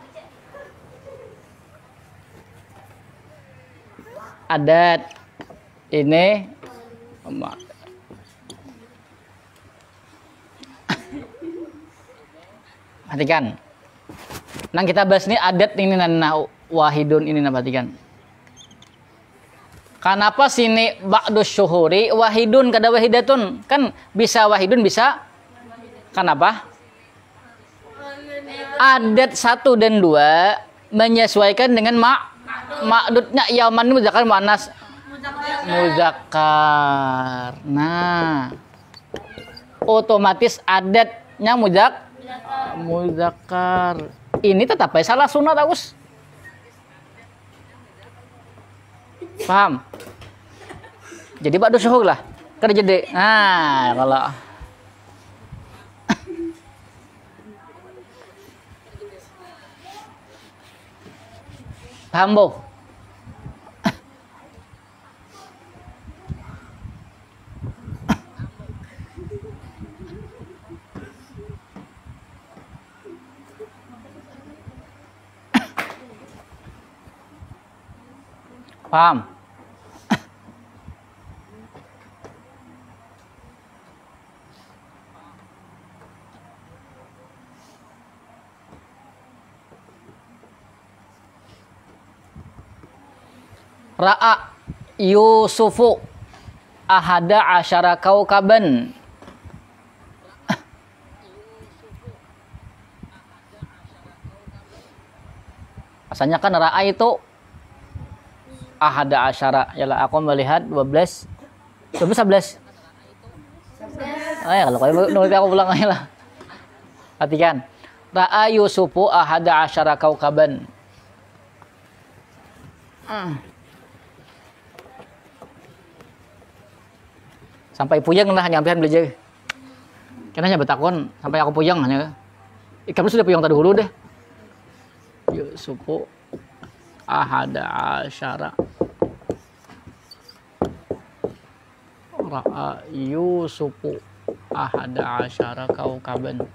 Adat ini perhatikan. Nang kita bahas ini adat ini nana wahidun ini nah perhatikan. Kenapa sini ba'dus syuhuri wahidun kada wahidatun? Kan bisa wahidun bisa. Kenapa? Adat 1 dan 2 menyesuaikan dengan ma'dudnya yauman muzakkar muannas muzakkar. Nah, otomatis adatnya muzakkar. Ini tetap salah sunat Agus. Paham? Jadi ba'du syuhur lah. Kan jadi. Nah, kalau paham, Bu? Paham? Ra'a Yusufu ahada asyara kaukaban. Asalnya kan ra'a itu ahada asyara. Yalah aku melihat 12 11. Kalau kamu nulis aku pulang aja lah. Perhatikan. Ra'a Yusufu ahada asyara kaukaban. Sampai puyeng lah nyampean belajar. Karena hanya betakon sampai aku puyeng hanya. Kamu sudah puyeng tadi dulu deh. Yusufu ahada asyara. Ra'a Yusufu ahada asyara kaukaban.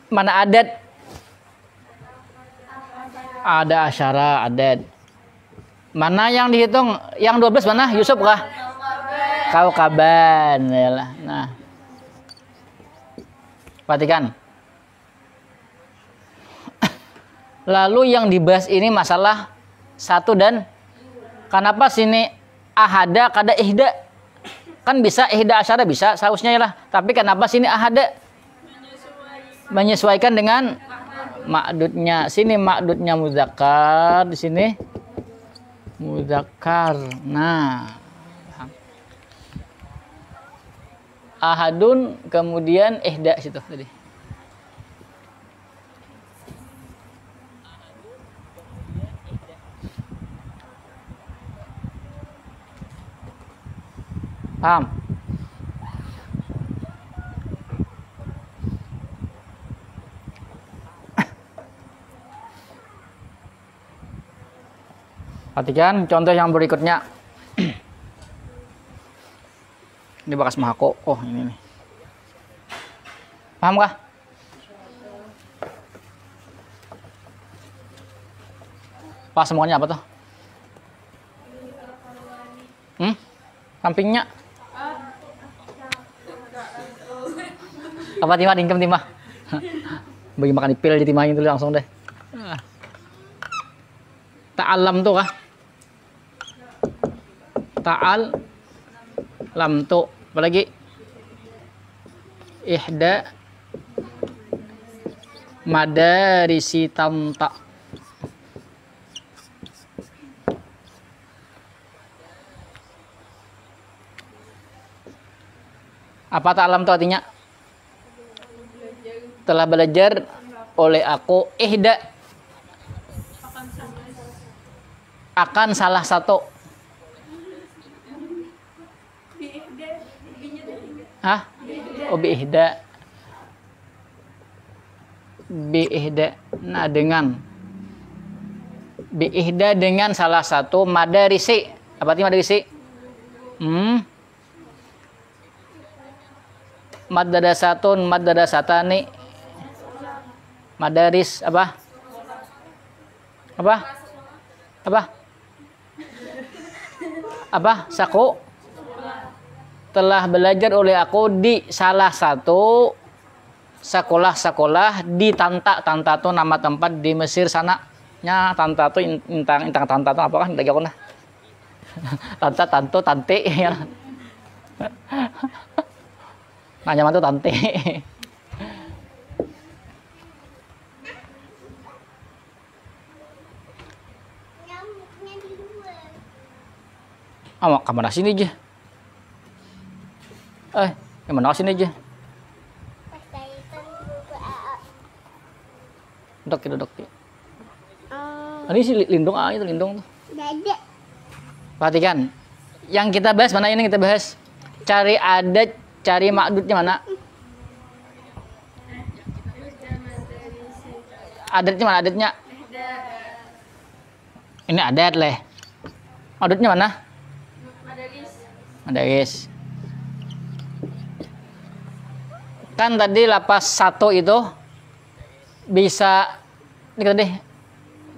Mana adat? Ada asyara adat. Mana yang dihitung? Yang 12 mana? Yusuf kah? Kaukaban. Nah. Perhatikan. Lalu yang dibahas ini masalah 1 dan kenapa sini ahada kada ihda? Kan bisa ihda asyara bisa seharusnya lah. Tapi kenapa sini ahada? Menyesuaikan dengan ma'dudnya. Sini ma'dudnya muzakkar, di sini muzakkar. Nah, ahadun kemudian ihda situ tadi. Paham? Perhatikan contoh yang berikutnya. Ini bekas mahako. Oh, ini nih. Paham kah? Pas semuanya apa tuh? Sampingnya. Apa timah dingkem timah? Bagi makan ipil di timahnya itu langsung deh. Ta'alam tuh kah? Ta'al lam tu apalagi ihda madarisi tamta. Apa ta'alam tu artinya? Telah belajar oleh aku ihda akan salah satu. Hah? Oh, biihda. Biihda. Nah, dengan biihda dengan salah satu madarisi. Apa arti madarisi? Madrasatun, madrasatani. Madaris apa? Apa? Apa? Apa? Saku telah belajar oleh aku di salah satu sekolah-sekolah di Tanta. Tanta itu nama tempat di Mesir sana. Nya Tanta itu intang Tanta itu apa kan? Lagi aku nah. Tanta, Tanto, Tante ya. Nah, nyaman tuh Tante. Nyamuknya di luar. Kamar sini aja. Kamar sini aja. Pas dari itu buku AA. Duduk. Ini sih lindung itu lindung tuh. Dada. Perhatikan. Yang kita bahas mana ini kita bahas? Cari adat, cari makdudnya mana? Adatnya mana adatnya? Ini adat leh. Makdudnya mana? Madaris. Kan tadi lapas satu itu bisa ini tadi.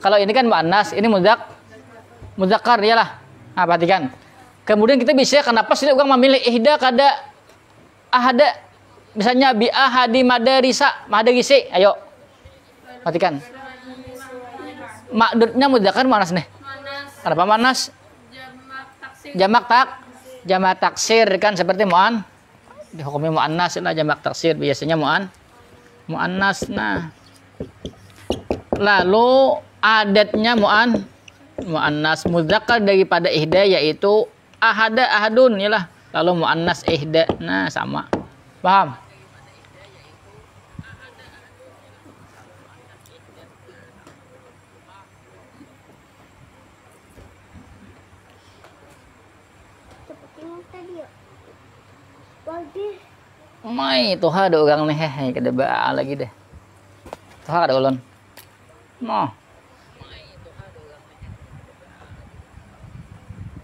Kalau ini kan muannas, ini muzakkar ya lah. Nah, perhatikan. Kemudian kita bisa kenapa sih orang memilih ihda kada ahada? Misalnya bi ahadi madarisi. Ayo. Perhatikan. Makdudnya muzakkar muannas nih. Kenapa muannas? Jamak taksir kan seperti dihukumi muannas lah jamak taksir biasanya muannas. Nah. Lalu adatnya muannas muzakkar daripada ihda yaitu ahadun yalah. Lalu muannas ihda. Nah, sama. Paham? Seperti yang tadi yuk. Waduh. Mai tuh ada orang nih kada baa lagi deh. Tuh ada ulun. Noh.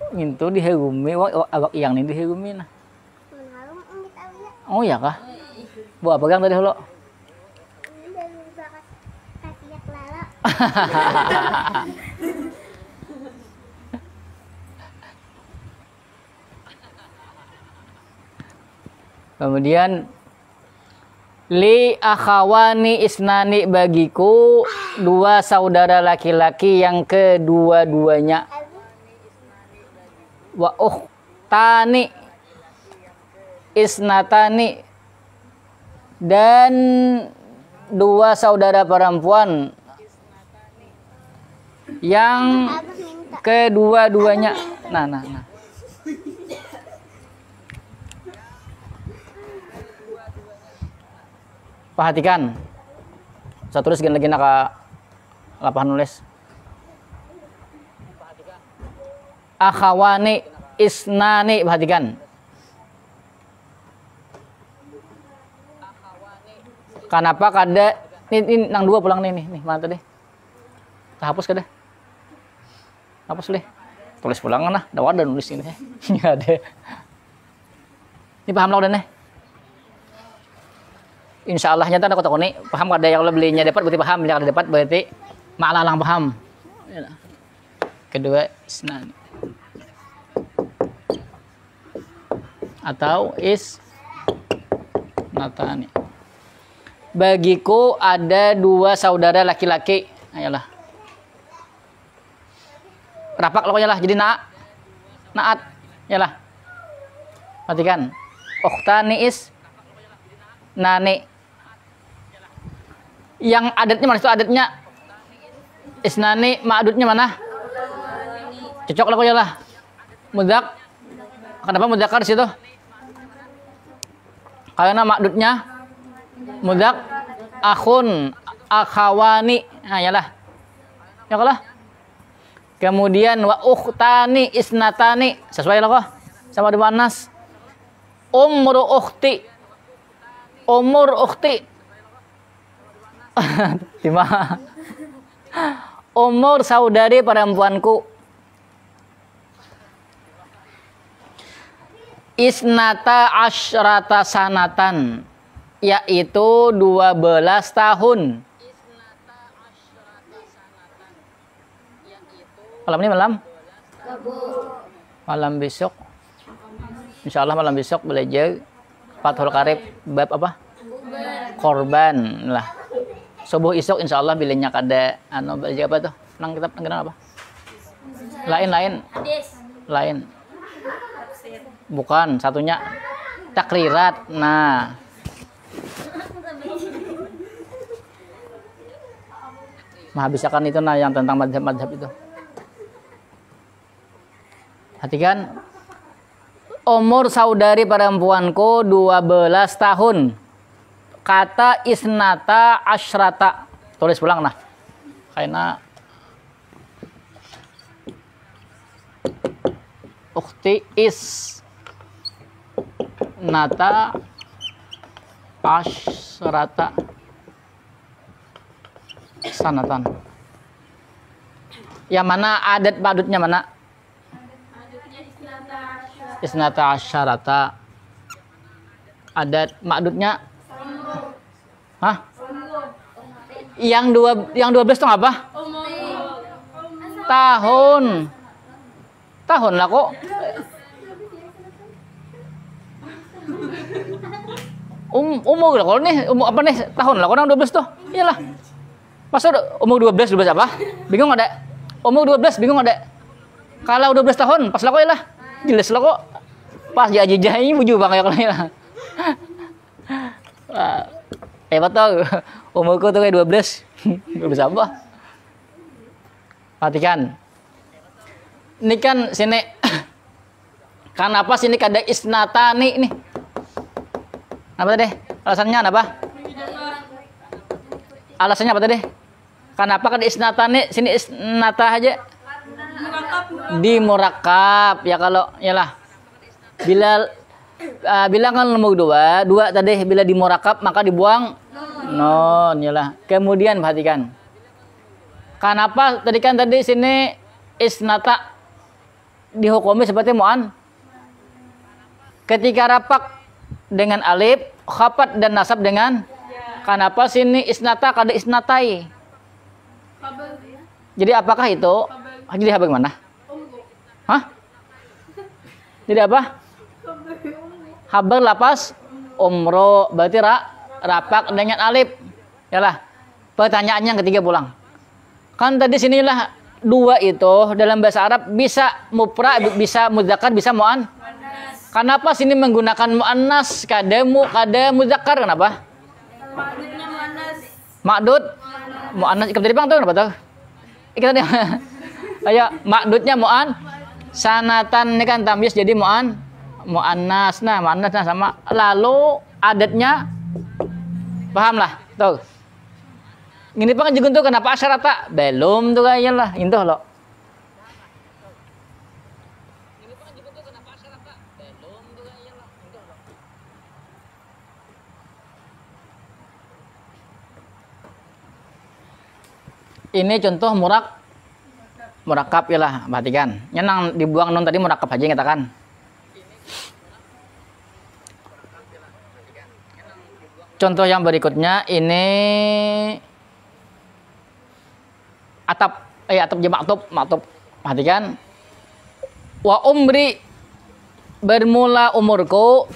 Itu dihegumi, awak yang ini dihegumi nah. Menaruh amit awia. Oh ya kah? Buat pegang tadi holo. Ini dari bakat kasiak lala. Kemudian li akhawani isnani bagiku dua saudara laki-laki yang kedua-duanya. Wa ukhtani isnatani dan dua saudara perempuan yang Abah minta. kedua-duanya. Nah. Perhatikan. Saya tulis lagi nak lapangan nulis. Akhawani isnani, perhatikan. Kenapa kada ini nang dua pulang nih mana tadi? Hapus kada? Hapus deh. Tulis pulang nah, ada nulis ini. Enggak ada. Ini paham lah udah nih. Insya Allah nyata aku takuni paham kada yang belinya dapat berarti paham, yang kada dapat berarti maklah paham. Kedua isnani. Atau natani. Bagiku ada dua saudara laki-laki. Ayolah. Rapak lo lah jadi naat. Yalah. Perhatikan. Ukhtani nani. Yang adatnya mana itu adatnya? Isnani ma'adudnya mana? Cocok lah lah. Mudak. Kenapa mudakkar situ? Karena makdudnya mudak akhun akhawani. Nah, yalah. Ya kalah. Kemudian wa ukhtani isnatani. Sesuai lah kok. Sama dengan nas. Umur ukhti. Dimana? Umur saudari perempuanku. Isnata asyrata sanatan, yaitu 12 tahun. Malam ini malam besok. Insya Allah malam besok belajar Fathul Qarib bab apa? Korban lah. Subuh isuk insya Allah bilanya kada belajar apa tuh? Nang kitab apa? Lain. Bukan, satunya takrirat. Nah. Menghabiskan itu yang tentang madhab itu. Perhatikan. Umur saudari perempuanku 12 tahun. Kata isnata asyrata. Tulis pulang nah. Karena ukhti isnata asyrata sanatan. Yang mana adat badutnya mana? Isnata asyarata. Adat makdudnya? Hah? Yang 12 itu apa? Tahun. Tahun lah kok. Umur lah kalau nih, umur apa nih? Tahun lah orang 12 tuh. Iyalah. Masa umur 12 apa? Bingung ada? Umur 12 bingung ada? Kalau 12 tahun pas lah kok iyalah. Jelas lah kok. Pas jajah ini buju bang ya kalau iyalah. Hebat tau. Umurku tuh kayak 12. 12 apa? Perhatikan. Ini kan sini. Kenapa sini kada isnatani nih? Apa tadi? Alasannya apa? Alasannya apa tadi? Kenapa kada isnatani? Sini isnata aja. Di murakab ya kalau yalah. Bila kan nomor 2 tadi bila di murakab maka dibuang non yalah. Kemudian perhatikan. Kenapa tadi kan tadi sini isnata dihukumi seperti mu'an? Ketika rapak dengan alif, khafat dan nasab dengan kenapa sini isnata kada isnatai? Jadi apakah itu? Jadi apa gimana? Hah? Jadi apa? Habar lapas umro berarti rapak dengan alif. Yalah. Pertanyaannya yang ketiga pulang. Kan tadi sinilah 2 itu dalam bahasa Arab bisa mufrad, bisa mudzakkar, bisa mu'an. Kenapa sini menggunakan mu'annas kada mudzakkar kenapa? Makdud mu'annas ikat dari bang tuh kenapa tuh? Ikat tadi. Ayo makdudnya mu'an. Sanatan ini kan tamyiz jadi mu'annas. Nah, mu'annas nah sama. Lalu adatnya paham lah tuh. Ini pang juga tuh kenapa asyarata? Belum tuh kayaknya lah. Intuh lo. Ini contoh murakab ya lah, perhatikan. Yang dibuang non tadi murakab aja katakan. Contoh yang berikutnya ini atap je maktub. Perhatikan. Wa umri bermula umurku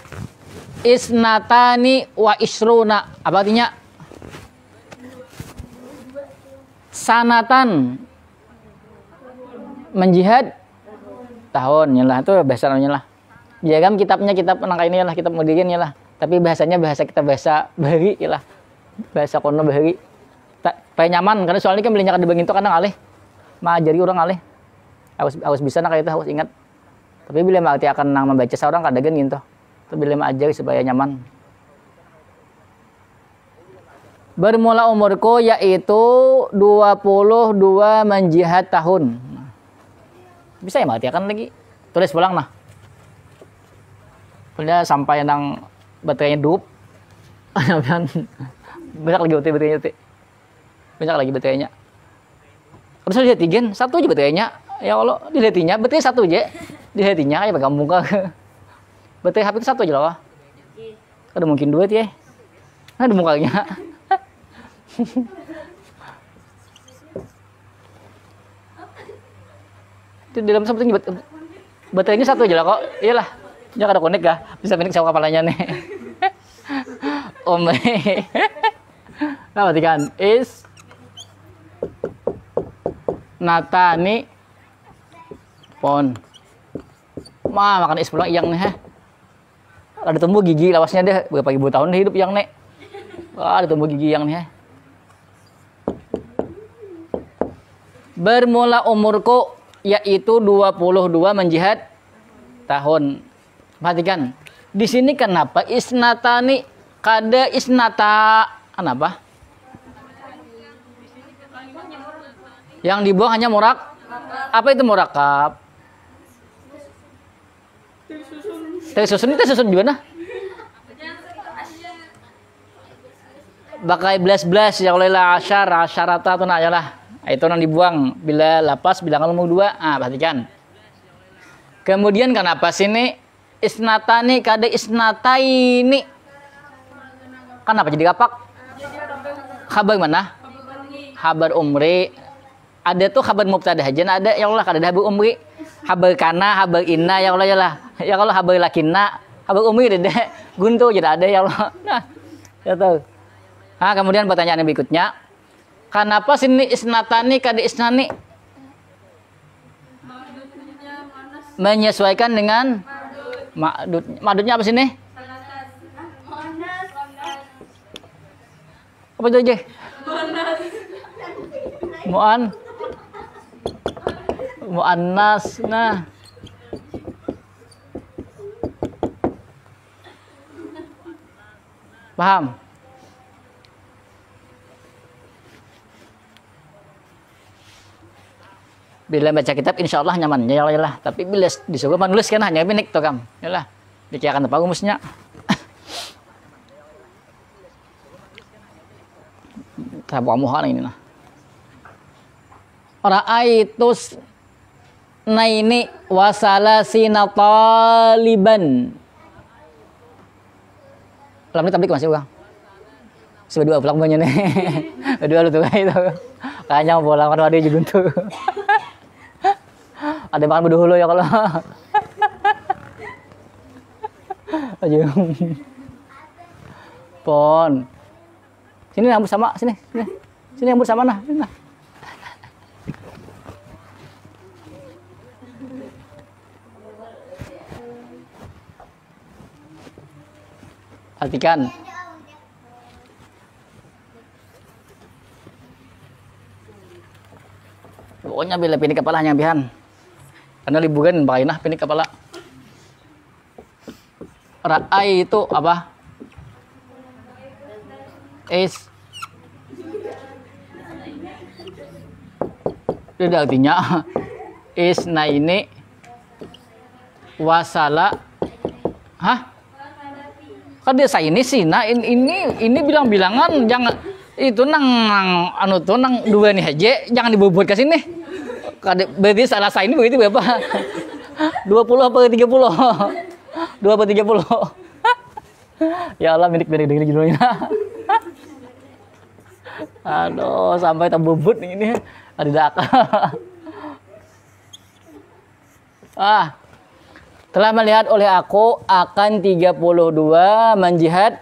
isnatani wa isruna. Apa artinya? Sanatan menjihad tahun nyalah itu bahasa namanya lah. Jagam kitabnya kitab nangka ini lah, kitab mudirin lah. Tapi bahasanya bahasa kita bahasa bahari lah. Bahasa kono bahari. Tak payah nyaman karena soalnya kan belinya kada begitu kadang alih. Mengajari orang alih. Harus bisa nak itu harus ingat. Tapi bila arti akan nang membaca seorang kada gen gitu. Tapi bila mengajari supaya nyaman. Bermula umurku yaitu 22 menjihad tahun. Bisa ya mati akan lagi. Tulis pulang nah. Udah sampai nang baterainya dup. Banyak lagi baterainya. Banyak lagi baterainya. Terus lihat igen, 1 aja baterainya. Ya Allah, dilihatinya baterai 1 aja. Dilihatinya kayak bagam muka. Baterai HP itu 1 aja loh. Ada mungkin 2 tuh ya. Ada mukanya. Itu di dalam sepertinya baterainya satu aja lah kok. Iyalah. Jangan ada konek ya. Bisa minik sama kepalanya nih. Ome. Nah, perhatikan. Is natani pon. Makan is pulang yang nih, ha. Ada tumbuh gigi lawasnya deh. Berapa ribu tahun deh hidup yang nek. Wah, ada tumbuh gigi yang nih, ha. Bermula umurku yaitu 22 menjihad tahun. Perhatikan. Di sini kenapa isnatani kada isnata kenapa? Yang dibuang hanya murak. Apa itu murakab? Tersusun itu susun gimana? Bakai belas ya oleh asyarata tuh nak lah. Itu yang dibuang bila lapas bilangan nomor 2. Ah, perhatikan. Kemudian kenapa sini isnatani kada isnataini? Kenapa jadi kapak? Khabar mana? Khabar umri. Ada tuh khabar mubtada aja, ada ya Allah kada ada khabar umri. Khabar kana, khabar inna ya Allah ya lah. Ya Allah khabar lakinna, khabar umri deh. Guntur jadi ada ya Allah. Nah, ya tahu. Nah, kemudian pertanyaan yang berikutnya. Kenapa sini isnatani kada isnani? Menyesuaikan dengan ma'dud. Ma'dudnya apa sini? Apa itu aja? Mu'annas. Nah. Paham? Bila baca kitab insya Allah nyaman ya lah. Tapi bila disuruh menulis kan hanya minik tuh kam. Yalah. Dikirakan apa rumusnya? Tabu amuhan ini nah. Ra'aitus naini wasalasina taliban. Lam ini tablik masih uang. Sudah 2 pulang banyak nih. 2 lu tuh itu. Kayaknya mau pulang kan ada juga tuh. Ada makan berdahulu ya kalau. Aja. Pon. Sini rambut sama, sini. Sini rambut sama nah. Sini, nah. Perhatikan. Pokoknya bila pinik kepala hanya bihan. Karena liburan bainah pinik kepala. Ra'ai itu apa? Itu artinya isna ini wasala. Hah? Kan dia saya ini sih, nah ini bilang-bilangan jangan itu nang anu tuh nang 2 nih aja jangan dibobot ke sini. Berarti salah saya ini begitu berapa? 20 apa 30? 2 apa 30? Ya Allah minik dengan judulnya. Aduh sampai terbobot ini ada dakar. Telah melihat oleh aku akan 32 menjihad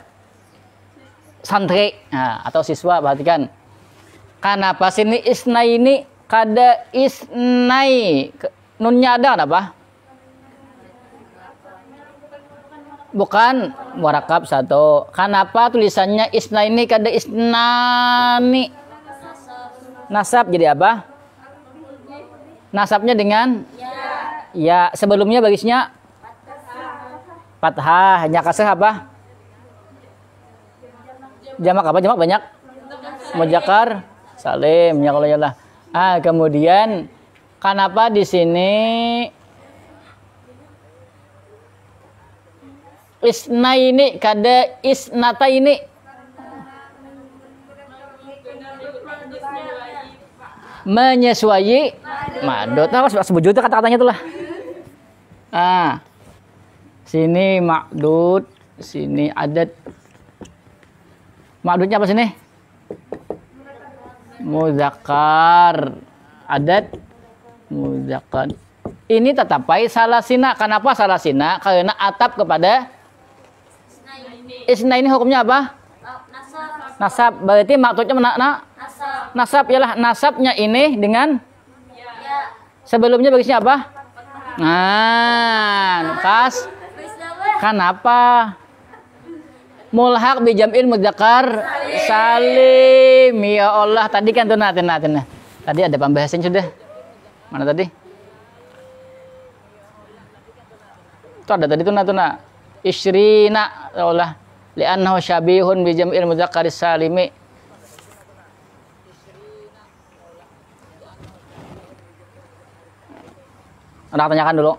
santri atau siswa. Perhatikan. Kenapa sini isnai ini kada isnai? Nunnya ada kenapa? Bukan murakab satu. Kenapa tulisannya isnai ini kada isnani? Nasab jadi apa? Nasabnya dengan ya sebelumnya barisnya fathah, hanya kasih apa? Jamak apa? Jamak banyak. Muzakkar salim ya kalau ya lah. Kemudian kenapa di sini isna ini kada isnata ini? Menyesuai madot. Nah, sebut kata-katanya itulah. Sini makdud, sini adat. Makdudnya apa sini? Muzakkar. Adat muzakkar. Ini tetapai salasina. Kenapa salasina? Karena atap kepada isna ini hukumnya apa? Nasab. Berarti maksudnya nasab. Ialah nasabnya ini dengan sebelumnya bagisnya apa? Nah, kas. Kenapa? Mulhaq bi jam'il mudzakkar salim. Ya Allah, tadi kan tuna. Tadi ada pembahasan sudah. Mana tadi? Itu ada tadi tuna. Isyrina ya Allah. Li'annahu syabihun bi jam'il mudzakkar salimi. Anda tanyakan dulu.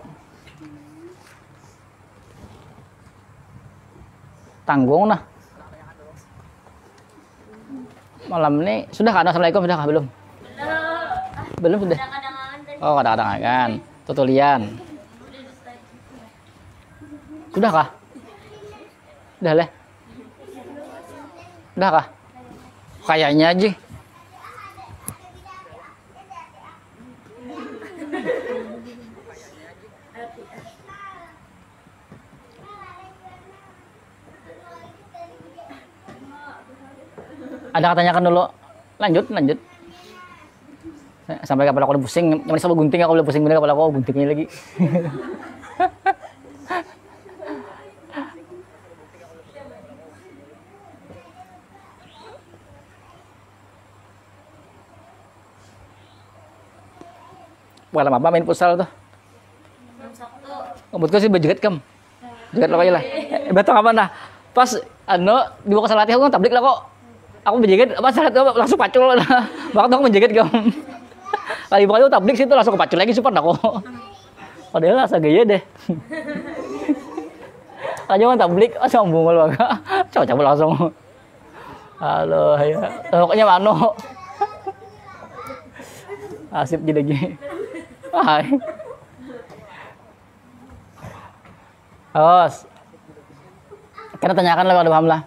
Tanggung nah. Malam ini sudah kan? Assalamualaikum sudah kah? Belum? Belum sudah. Oh, kadang-kadang kan. Tutulian. Sudah kah? Udah leh. Udah kah? Kayaknya aja. Ada tanyakan dulu. Lanjut. Sampai kepala aku udah pusing. Yang selalu gunting aku udah pusing bener kepala aku guntingnya lagi. Malam apa main futsal tuh? Rambutku sih berjeget kam. Jeget lo aja lah. Betul apa nah? Pas dibawa ke salat aku tablik lah kok. Aku berjeget apa salat langsung pacul. Waktu aku menjeget kam. Kali buka itu tablik situ langsung kepacul lagi support aku. Padahal asa gaya deh. Aja kan tablik sambung lo agak. Coba langsung. Halo ya. Pokoknya mano. Asip jadi lagi. Hai. Awas. Kita tanyakan lah kalau paham lah.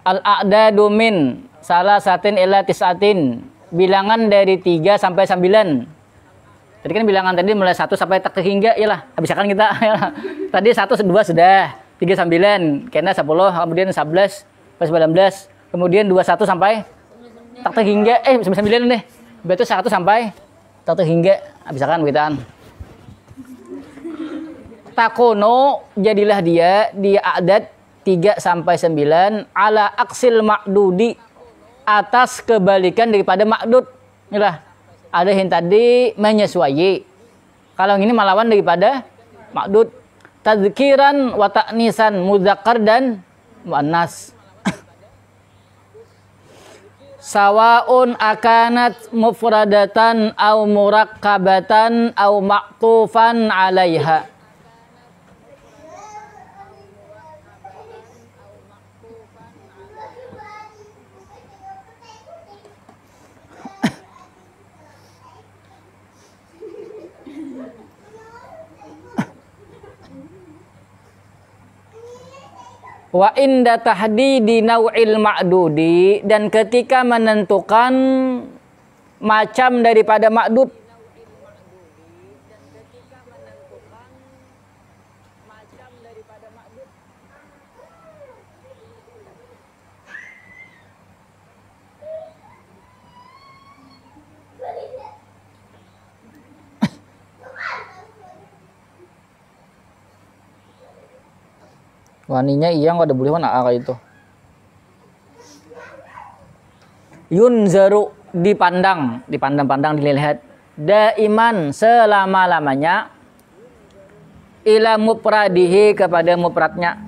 Al-a'dadu min salah satin ila tis'atin. Bilangan dari 3 sampai 9. Tadi kan bilangan tadi mulai 1 sampai tak hingga iyalah. Habiskan kita. Tadi 1 2 sudah. 3 9. Kena 10, kemudian 11, 19. Kemudian 21 sampai tak hingga 9 deh. Berarti 1 sampai tak hingga habiskan kita. Takono jadilah dia a'dad 3 sampai 9 ala aksil ma'dudi atas kebalikan daripada ma'dud. Inilah ada yang tadi menyesuaikan. Kalau ini melawan daripada ma'dud. Tadzkiran wa ta'nisan mudzakkar dan muannas. Sawaun akanat mufradatan au murakkabatan au ma'tufan 'alaiha. Wa inda tahdidi naw'il ma'dudi, dan ketika menentukan macam daripada ma'dud. Waninya iya nggak ada boleh mana kayak itu. Yunzaru dipandang dilihat daiman selama-lamanya ila mufradihi kepada mufradnya.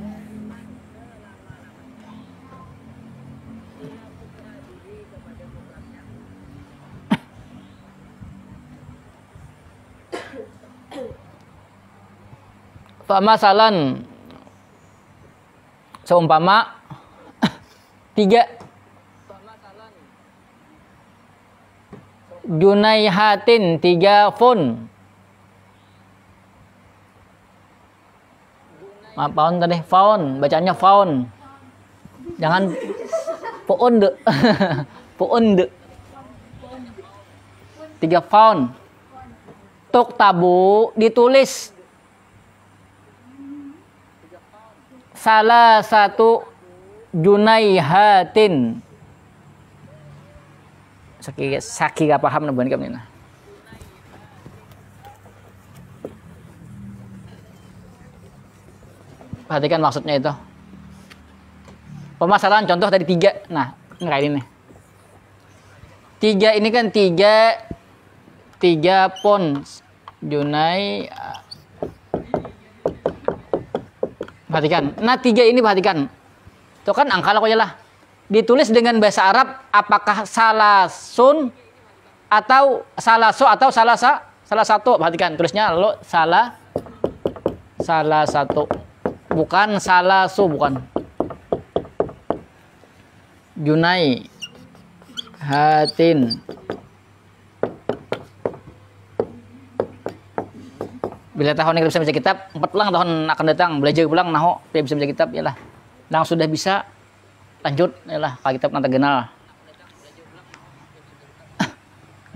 Famasalan seumpama 3 junaihatin 3 fun. Pound tadi faun, bacanya faun. Jangan pound. Pound. 3 faun. Tuk tabu ditulis salah satu junaihatin. Saki gak paham na bukan kami na. Perhatikan maksudnya itu. Pemasaran contoh tadi 3. Nah, ini kayak ini. 3 ini kan 3 pons junai. Perhatikan. Nah, 3 ini perhatikan. Itu kan angka lah lah. Ditulis dengan bahasa Arab apakah salasun atau salaso atau salah satu. Perhatikan tulisnya lo salah satu. Bukan salasu, bukan. Junai hatin. Bila tahun ini bisa baca kitab, 4 pulang tahun akan datang belajar pulang naho bisa baca kitab yalah. Nang sudah bisa lanjut yalah ka kitab nanti kenal.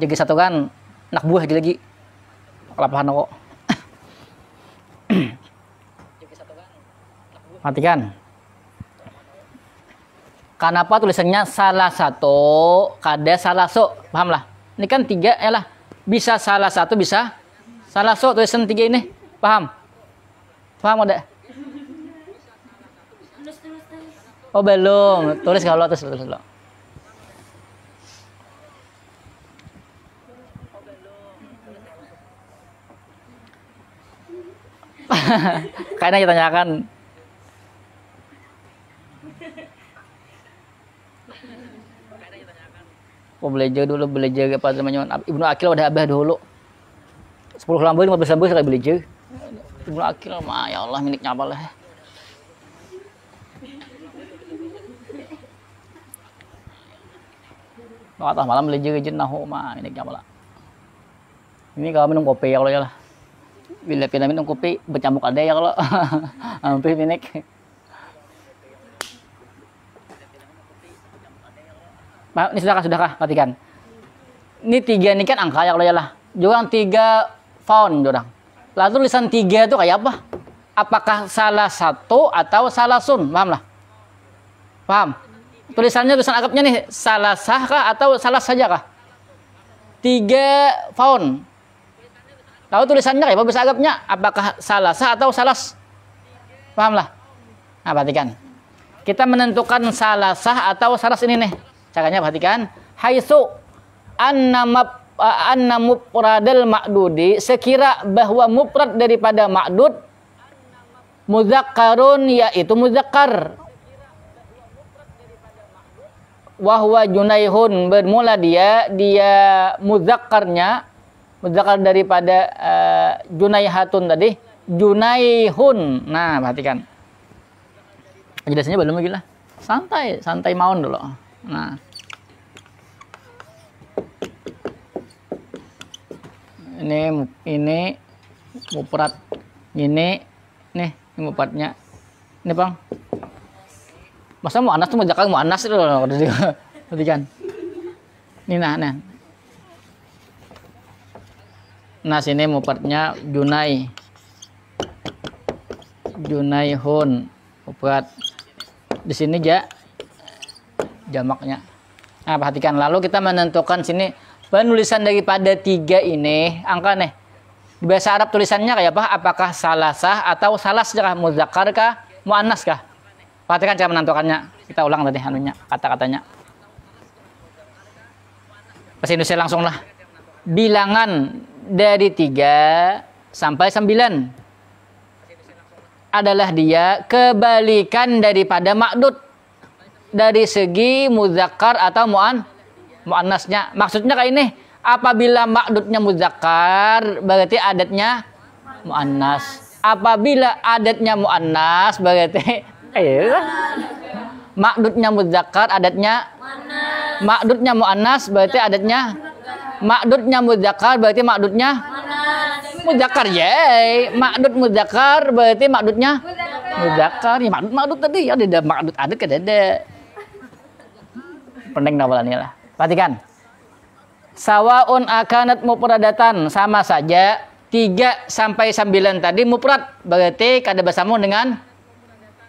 Jadi satu kan anak buah lagi kelapahan kok. Perhatikan. Kenapa tulisannya salah satu, kada salah so, paham lah? Ini kan 3 ya lah, bisa salah satu, bisa salah so, tulisan 3 ini, paham? Paham ada? Oh belum, tulis kalau tulis dulu. Kayaknya kita tanyakan. Oh belajar dulu, belajar apa namanya Ibnu Akil udah abah dulu 10 lembar 15 lembar sekali belajar Ibnu Akil mah ya Allah miliknya apa lah Waktu malam belajar aja nahu mah miliknya apa lah ini kalau minum kopi ya kalau ya lah bila pindah minum kopi bercampur ada ya kalau hampir minik. Ini sudahkah? Perhatikan. Ini 3 ini kan angka ya kalau ya lah. Jorang 3 pound jorang. Lalu tulisan 3 itu kayak apa? Apakah salah satu atau salah sun? Paham lah? Paham? Tulisannya tulisan Arabnya nih salah sah kah atau salah saja kah? 3 pound. Lalu tulisannya kayak apa bahasa Arabnya? Apakah salah sah atau salas? Paham lah? Nah, perhatikan. Kita menentukan salah sah atau salas ini nih. Caranya perhatikan, haitsu anna mufradal ma'dudi, sekira bahwa mufrad daripada ma'dud mudzakkarun yaitu muzakkar. Wa huwa junaihun, bermula dia muzakkarnya muzakkar daripada junaihatun tadi, junaihun. Nah, perhatikan. Penjelasannya belum lagi lah. Santai maun dulu. Nah, ini mufrad ini nih mufradnya ini bang masa muannas tuh muzakkar muannas itu loh perhatikan ini nah sini mufradnya junaihun mufrad di sini jamaknya. Nah, perhatikan lalu kita menentukan sini penulisan daripada 3 ini angka nih. Di bahasa Arab tulisannya kayak apa? Apakah salasah atau salas kah? Muzakkar kah? Muannas kah? Perhatikan cara menentukannya. Kita ulang tadi kata-katanya. Bahasa Indonesia langsung lah. Bilangan dari 3 sampai 9 adalah dia kebalikan daripada ma'dud dari segi muzakkar atau muannasnya. Maksudnya kayak ini, apabila ma'dudnya muzakkar berarti adatnya muannas. Apabila adatnya muannas berarti ma'dudnya muzakkar adatnya ma'dudnya muannas berarti adatnya ma'dudnya muzakkar berarti ma'dudnya muzakkar ma'dud muzakkar berarti ma'dudnya muzakkar ya ma'dud tadi ada ma'dud adat ada pendek nawalannya lah. Perhatikan Sawaun akanat mufradatan, sama saja 3 sampai 9 tadi mufrad, berarti kada bersambung dengan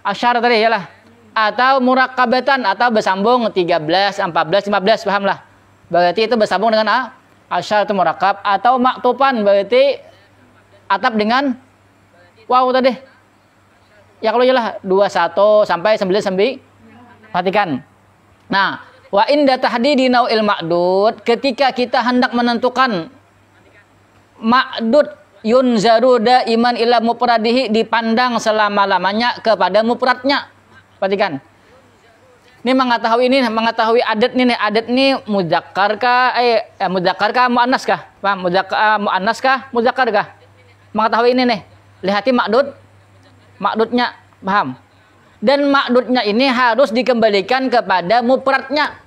asyara tadi ya lah. Atau murakkabatan, atau bersambung 13, 14, 15, paham lah. Berarti itu bersambung dengan asyara itu murakkab. Atau maktufan, berarti atap dengan waw tadi. Ya kalau jelas 21 sampai 99. Perhatikan. Nah, wa inda tahdidi nau'il ma'dud, ketika kita hendak menentukan ma'dud yunzaru daiman ila mufradihi, dipandang selama-lamanya kepada mufradnya. Perhatikan. Ini mengetahui adat nih, adat nih mudzakkar kah mudzakkar kah muannas kah? Paham? Muannas kah mudzakkar kah? Mengetahui ini nih. Lihati ma'dudnya, paham? Dan ma'dudnya ini harus dikembalikan kepada mufradnya.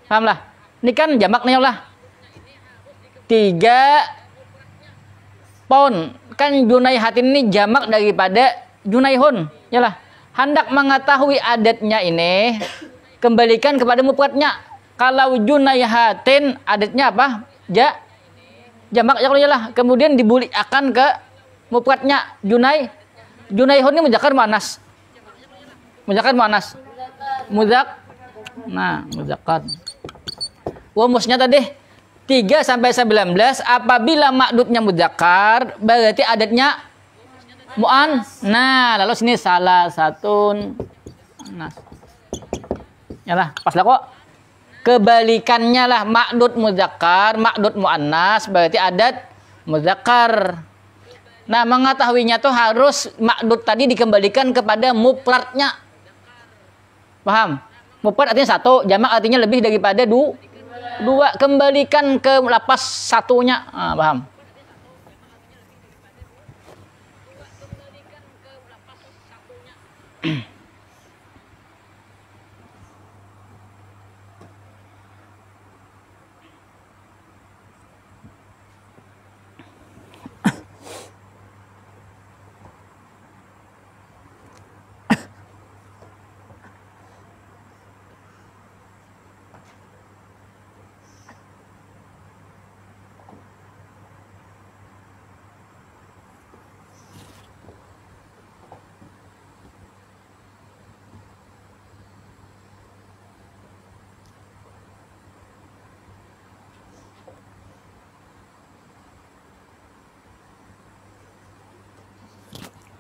Paham lah? Ini kan jamak nih lah. 3 pound. Kan junaihatin ini jamak daripada junaihun. Yalah. Hendak mengetahui adatnya ini, kembalikan kepada mufradnya. Kalau junaihatin adatnya apa? Jamak ya kalau yalah. Kemudian dibuliakan ke mufradnya. Junaihun ini mudzakkar muannas. Mudzakkar muannas. Mudzakkar. Rumusnya tadi 3 sampai 19, apabila ma'dudnya mudzakkar berarti adatnya Nah, lalu sini salah satu yalah, pas lah kok. Kebalikannya lah, ma'dud mudzakkar, ma'dud muannas berarti adat mudzakkar. Nah, mengetahuinya tuh harus ma'dud tadi dikembalikan kepada mufradnya. Paham? Mufrad artinya 1, jamak artinya lebih daripada 2. Kembalikan ke lapas satunya. Paham?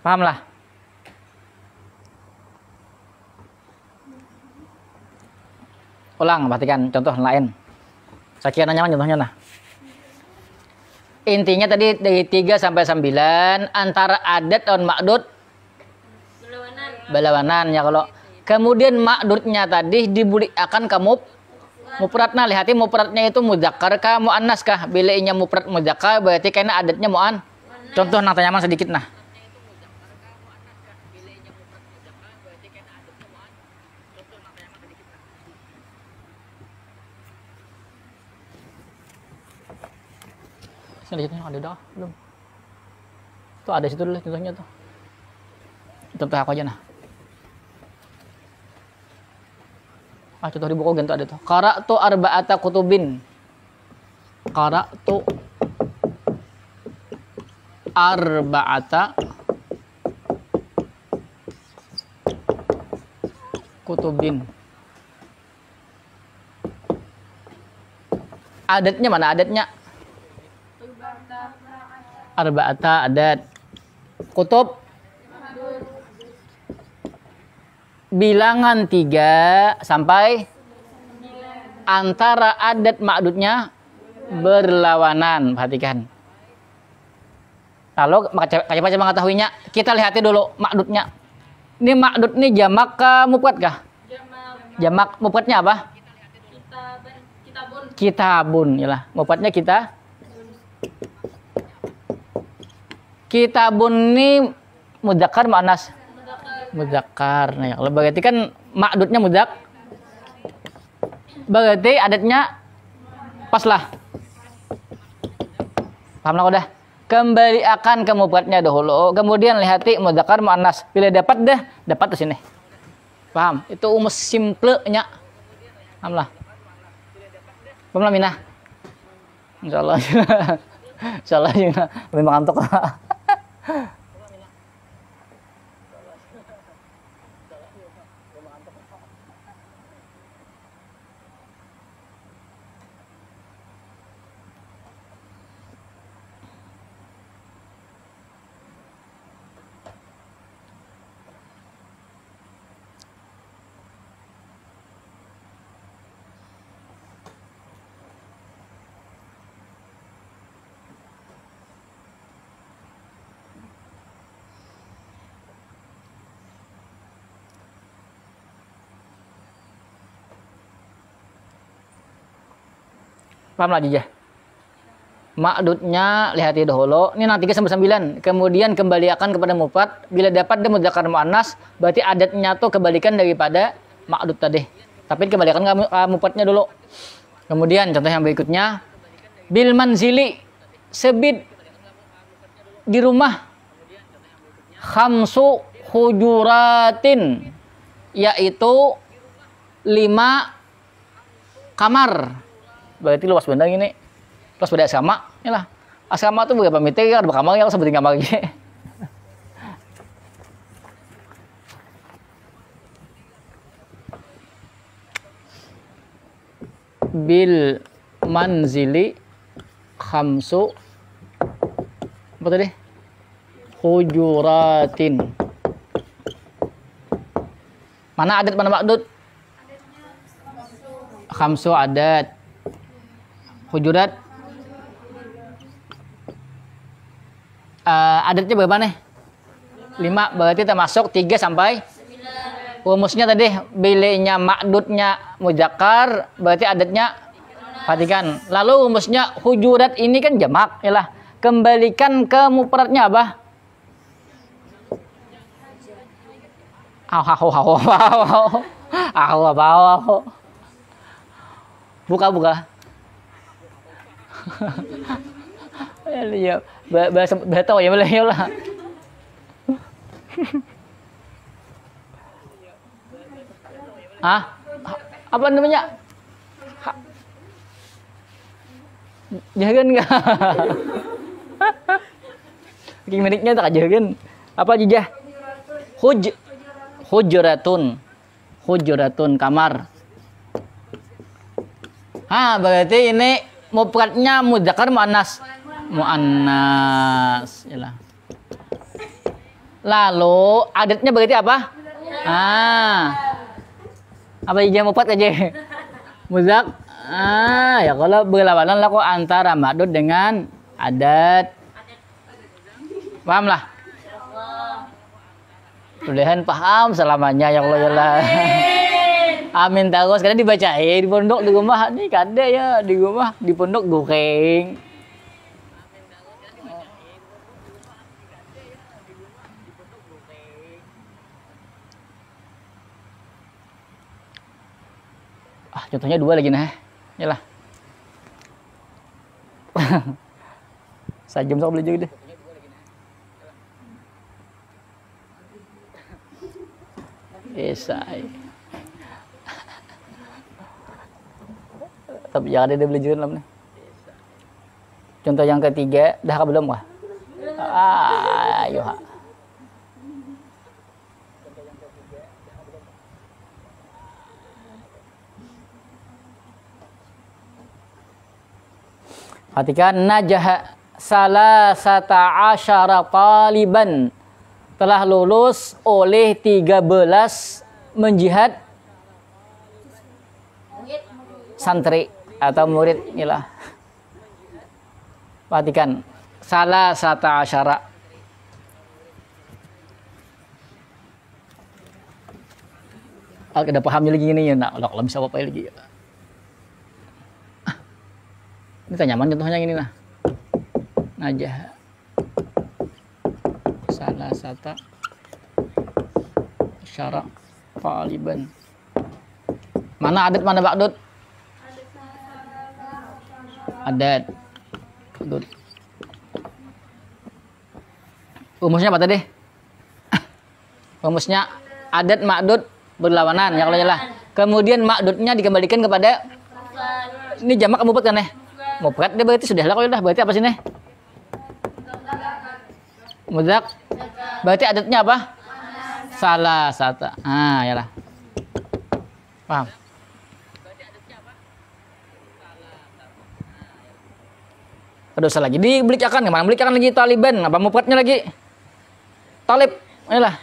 Paham lah? Ulang, perhatikan contoh lain. Saya kira nyaman contohnya nah. Intinya tadi dari 3 sampai 9 antara adat dan ma'dud belawanan ya kalau. Kemudian ma'dudnya tadi dibuliakan ke mufradna. Lihati mufradnya itu mudzakkar kah muannas kah? Bila inya mufrad mudzakkar berarti karena adatnya muan. Contoh nang tanya sedikit nah. Di situ ada dah belum? Tuh ada situ dulu contohnya tuh. Contoh aku aja nah. Contoh di buku ganti ada tuh. Qara'tu arba'ata kutubin. Qara'tu arba'ata kutubin. Adatnya mana adatnya? Arba'ata adat. Kutub bilangan 3 sampai antara adat ma'dudnya berlawanan. Perhatikan. Lalu kayak mengetahuinya, kita lihat dulu ma'dudnya. Ini ma'dud ini jamak kah mufrad kah? Jamak mufradnya apa? Kitabun. Yalah, mufradnya Kitabun ini mudzakkar muannas. Mudzakkar. Nah, ya, berarti kan ma'dudnya berarti adatnya pas lah. Paham lah udah. Kembali akan ke mufradnya dahulu. Kemudian lihati mudzakkar muannas. Bila dapat di sini. Paham? Itu umus simplenya. Paham lah. Paham lah Minah. Insyaallah. Insyaallah lebih mengantuk. Paham lagi ya? Ma'dudnya lihat dahulu. Ini nanti 3 sampai 9. Kemudian kembalikan kepada mufrad. Bila dapat dia mudzakkar muannas, berarti adatnya tuh kebalikan daripada ma'dud tadi. Tapi kembalikan ke mufradnya dulu. Kemudian contoh yang berikutnya, bil manzili, sebid di rumah, khamsu hujuratin, yaitu 5 kamar. Berarti luas benar ini. Luas beda asrama. Inilah. Asrama tuh berapa meter ya? Ada berapa kamar ya? Seperti kamar ini. Bil manzili khamsu apa tadi? Hujuratin. Mana adat mana ma'dud? Khamsu adat. Hujurat adatnya berapa nih? 5, berarti termasuk 3 sampai 9. Rumusnya tadi bilanya ma'dudnya mudzakkar, berarti adatnya perhatikan. Lalu rumusnya hujurat ini kan jamak, yalah. Kembalikan ke mufradnya apa? Buka. Ya, bahasa tahu ya boleh lah. Apa namanya? Jangan enggak? Bikin menitnya tak jangan. Apa aja? Hujuratun kamar. Berarti ini mufradnya mudzakkar muannas. Yalah. Lalu adatnya berarti apa? Apa aja mufrad aja? Mudzakkar. Ya kalau berlawanan lah kok antara ma'dud dengan adat. Paham lah? Mudah-mudahan paham selamanya ya Allah ya Allah. Amin terus karena dibacain di pondok di rumah nih kada ya di rumah di pondok goreng. Contohnya 2 lagi nah. Yalah. Sajam sok beli juga deh. Esai. Tapi jangan ada beli juga lah nih. Contoh yang ketiga, dah belum kah? Ayo. Perhatikan najah salasata asyara taliban, telah lulus oleh 13 menjihad santri atau murid. Inilah. Perhatikan salasata asyara. Ada pahamnya lagi ini ya, nak kalau bisa apa lagi ya. Ini tak nyaman contohnya ini nah. Najah salasata asyara taliban. Mana adat mana ma'dud? Adat. Rumusnya apa tadi? Rumusnya adat ma'dud berlawanan ya kalau jelas. Kemudian ma'dudnya dikembalikan kepada ini jamak mufrad kan ya? Mufrad dia berarti sudah lah, kalau udah berarti apa sini? Mudzak. Berarti adatnya apa? Salah satu. Ah, yalah. Paham? Dosa lagi. Dibelikan kemana? Belikan lagi Taliban. Apa mufradnya lagi? Talib. Yalah.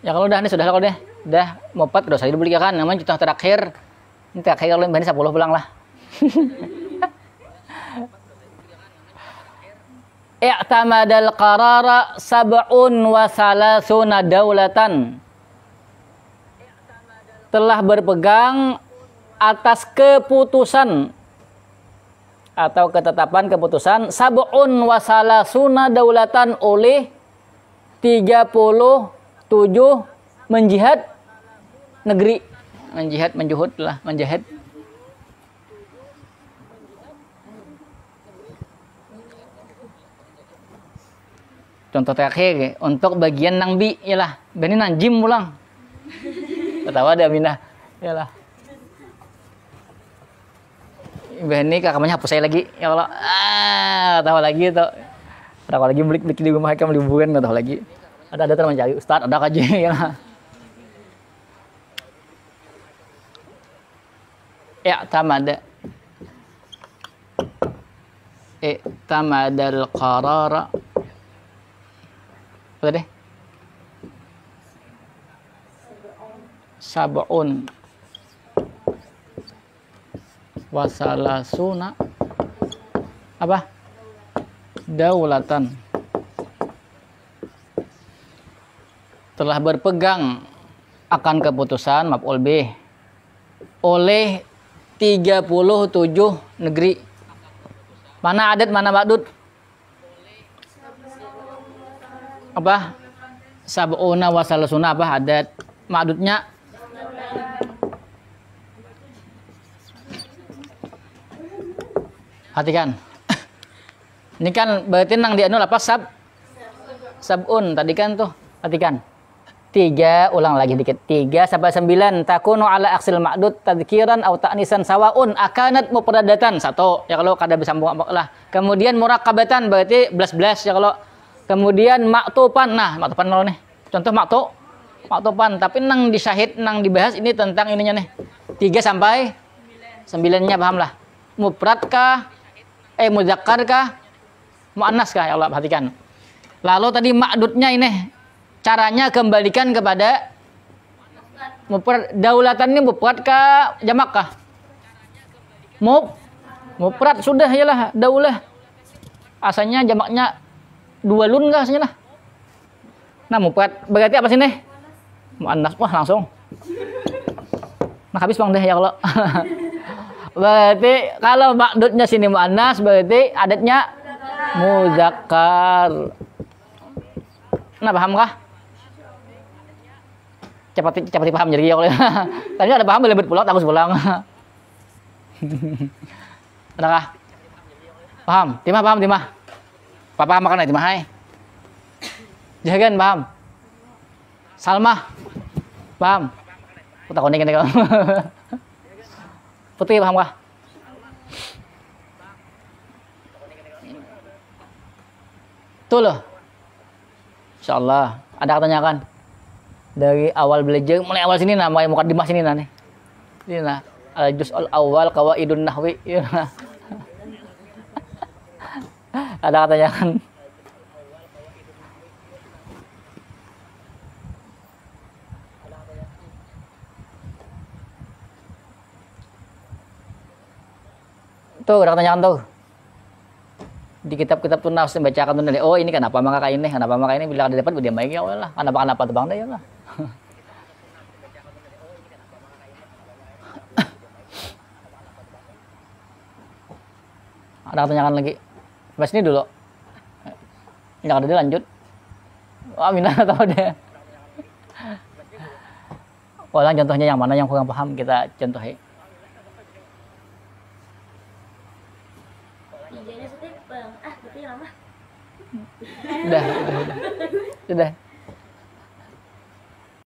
Ya kalau udah nih sudah kalau deh. Udah mufrad dosa dibelikan. Namanya contoh terakhir. Ini terakhir kalau ini 10 pulang lah. I'tamadal qarara sab'un wa salasuna daulatan. Telah berpegang atas keputusan atau ketetapan keputusan sab'un wa salasuna daulatan oleh 37 menjihad negeri. Menjihad, menjuhud lah, menjahid. Contoh terakhir untuk bagian nang bi ialah bani nang jim ulang. Ketawa ada minah ialah. Bani kakamnya hapus saya lagi ya Allah. Tahu lagi tuh. Tahu lagi beli di rumah kamu liburan enggak tahu lagi. Ada teman mencari ustaz, ada kaji ya. I'tamadal qarara apa deh? Sab'un wa salasuna apa? Daulatan. Telah berpegang akan keputusan maf'ul bih oleh 37 negeri. Mana adat, mana ma'dud? Apa? Sab'una wa salasuna apa adat? Ma'dudnya? Perhatikan. Ini kan berarti nang dianul apa? Sab'un tadi kan tuh. Perhatikan. 3, ulang lagi dikit. 3 sampai 9 takunu ala aksil ma'dud tadhkiran atau ta'nisan sawaun akanat mufradatan. 1 ya kalau kada bersambung lah. Kemudian murakkabatan berarti belas-belas ya kalau. Kemudian maktupan. Nah, maktupan lo nih. Contoh maktupan, tapi nang disyahid, nang dibahas ini tentang ininya nih. 3 sampai 9-nya paham lah. Mufrad kah? Mudzakkar kah? Muannas kah? Ya Allah, perhatikan. Lalu tadi ma'dudnya ini caranya kembalikan kepada mufrad. Daulatan ini mufrad kah, jamak kah? Mufrad sudah yalah daulah. Asalnya jamaknya 2 lun kah asalnya lah. Nah, mufrad berarti apa sih nih? Muannas. Wah, langsung. Nah, habis Bang deh ya Allah. Berarti kalau makdudnya sini muannas berarti adatnya mudzakkar. Nah, paham kah? Cepat dipaham jadi ya. Tadi ada paham belibet pulang, takut pulang. Adakah? Paham? Paham Timah. Papa makan ya Timah hai. Jagan paham? Salmah. Paham? Aku takut nih kan. Putih paham kah? Tuh loh. Insyaallah. Ada pertanyaan? Dari awal belajar, mulai awal sini nah, mulai mukaddimah sini nah nih. Ini nah, al-juz al-awwal qawaidun nahwi. Nah. Ada pertanyaan? Tuh, ada pertanyaan tuh. Di kitab-kitab tuh nafs bacakan tuh, oh ini kenapa maka ini, bila ada dapat dia baik ya Allah. Kenapa tuh Bang ya Allah. Ada pertanyaan lagi. Bahas ini dulu. Enggak ada dia lanjut. Wah, minah tahu deh. Ulang contohnya yang mana yang kurang paham kita contohi. Tiganya setepeng. Ah, tapi lama. Udah.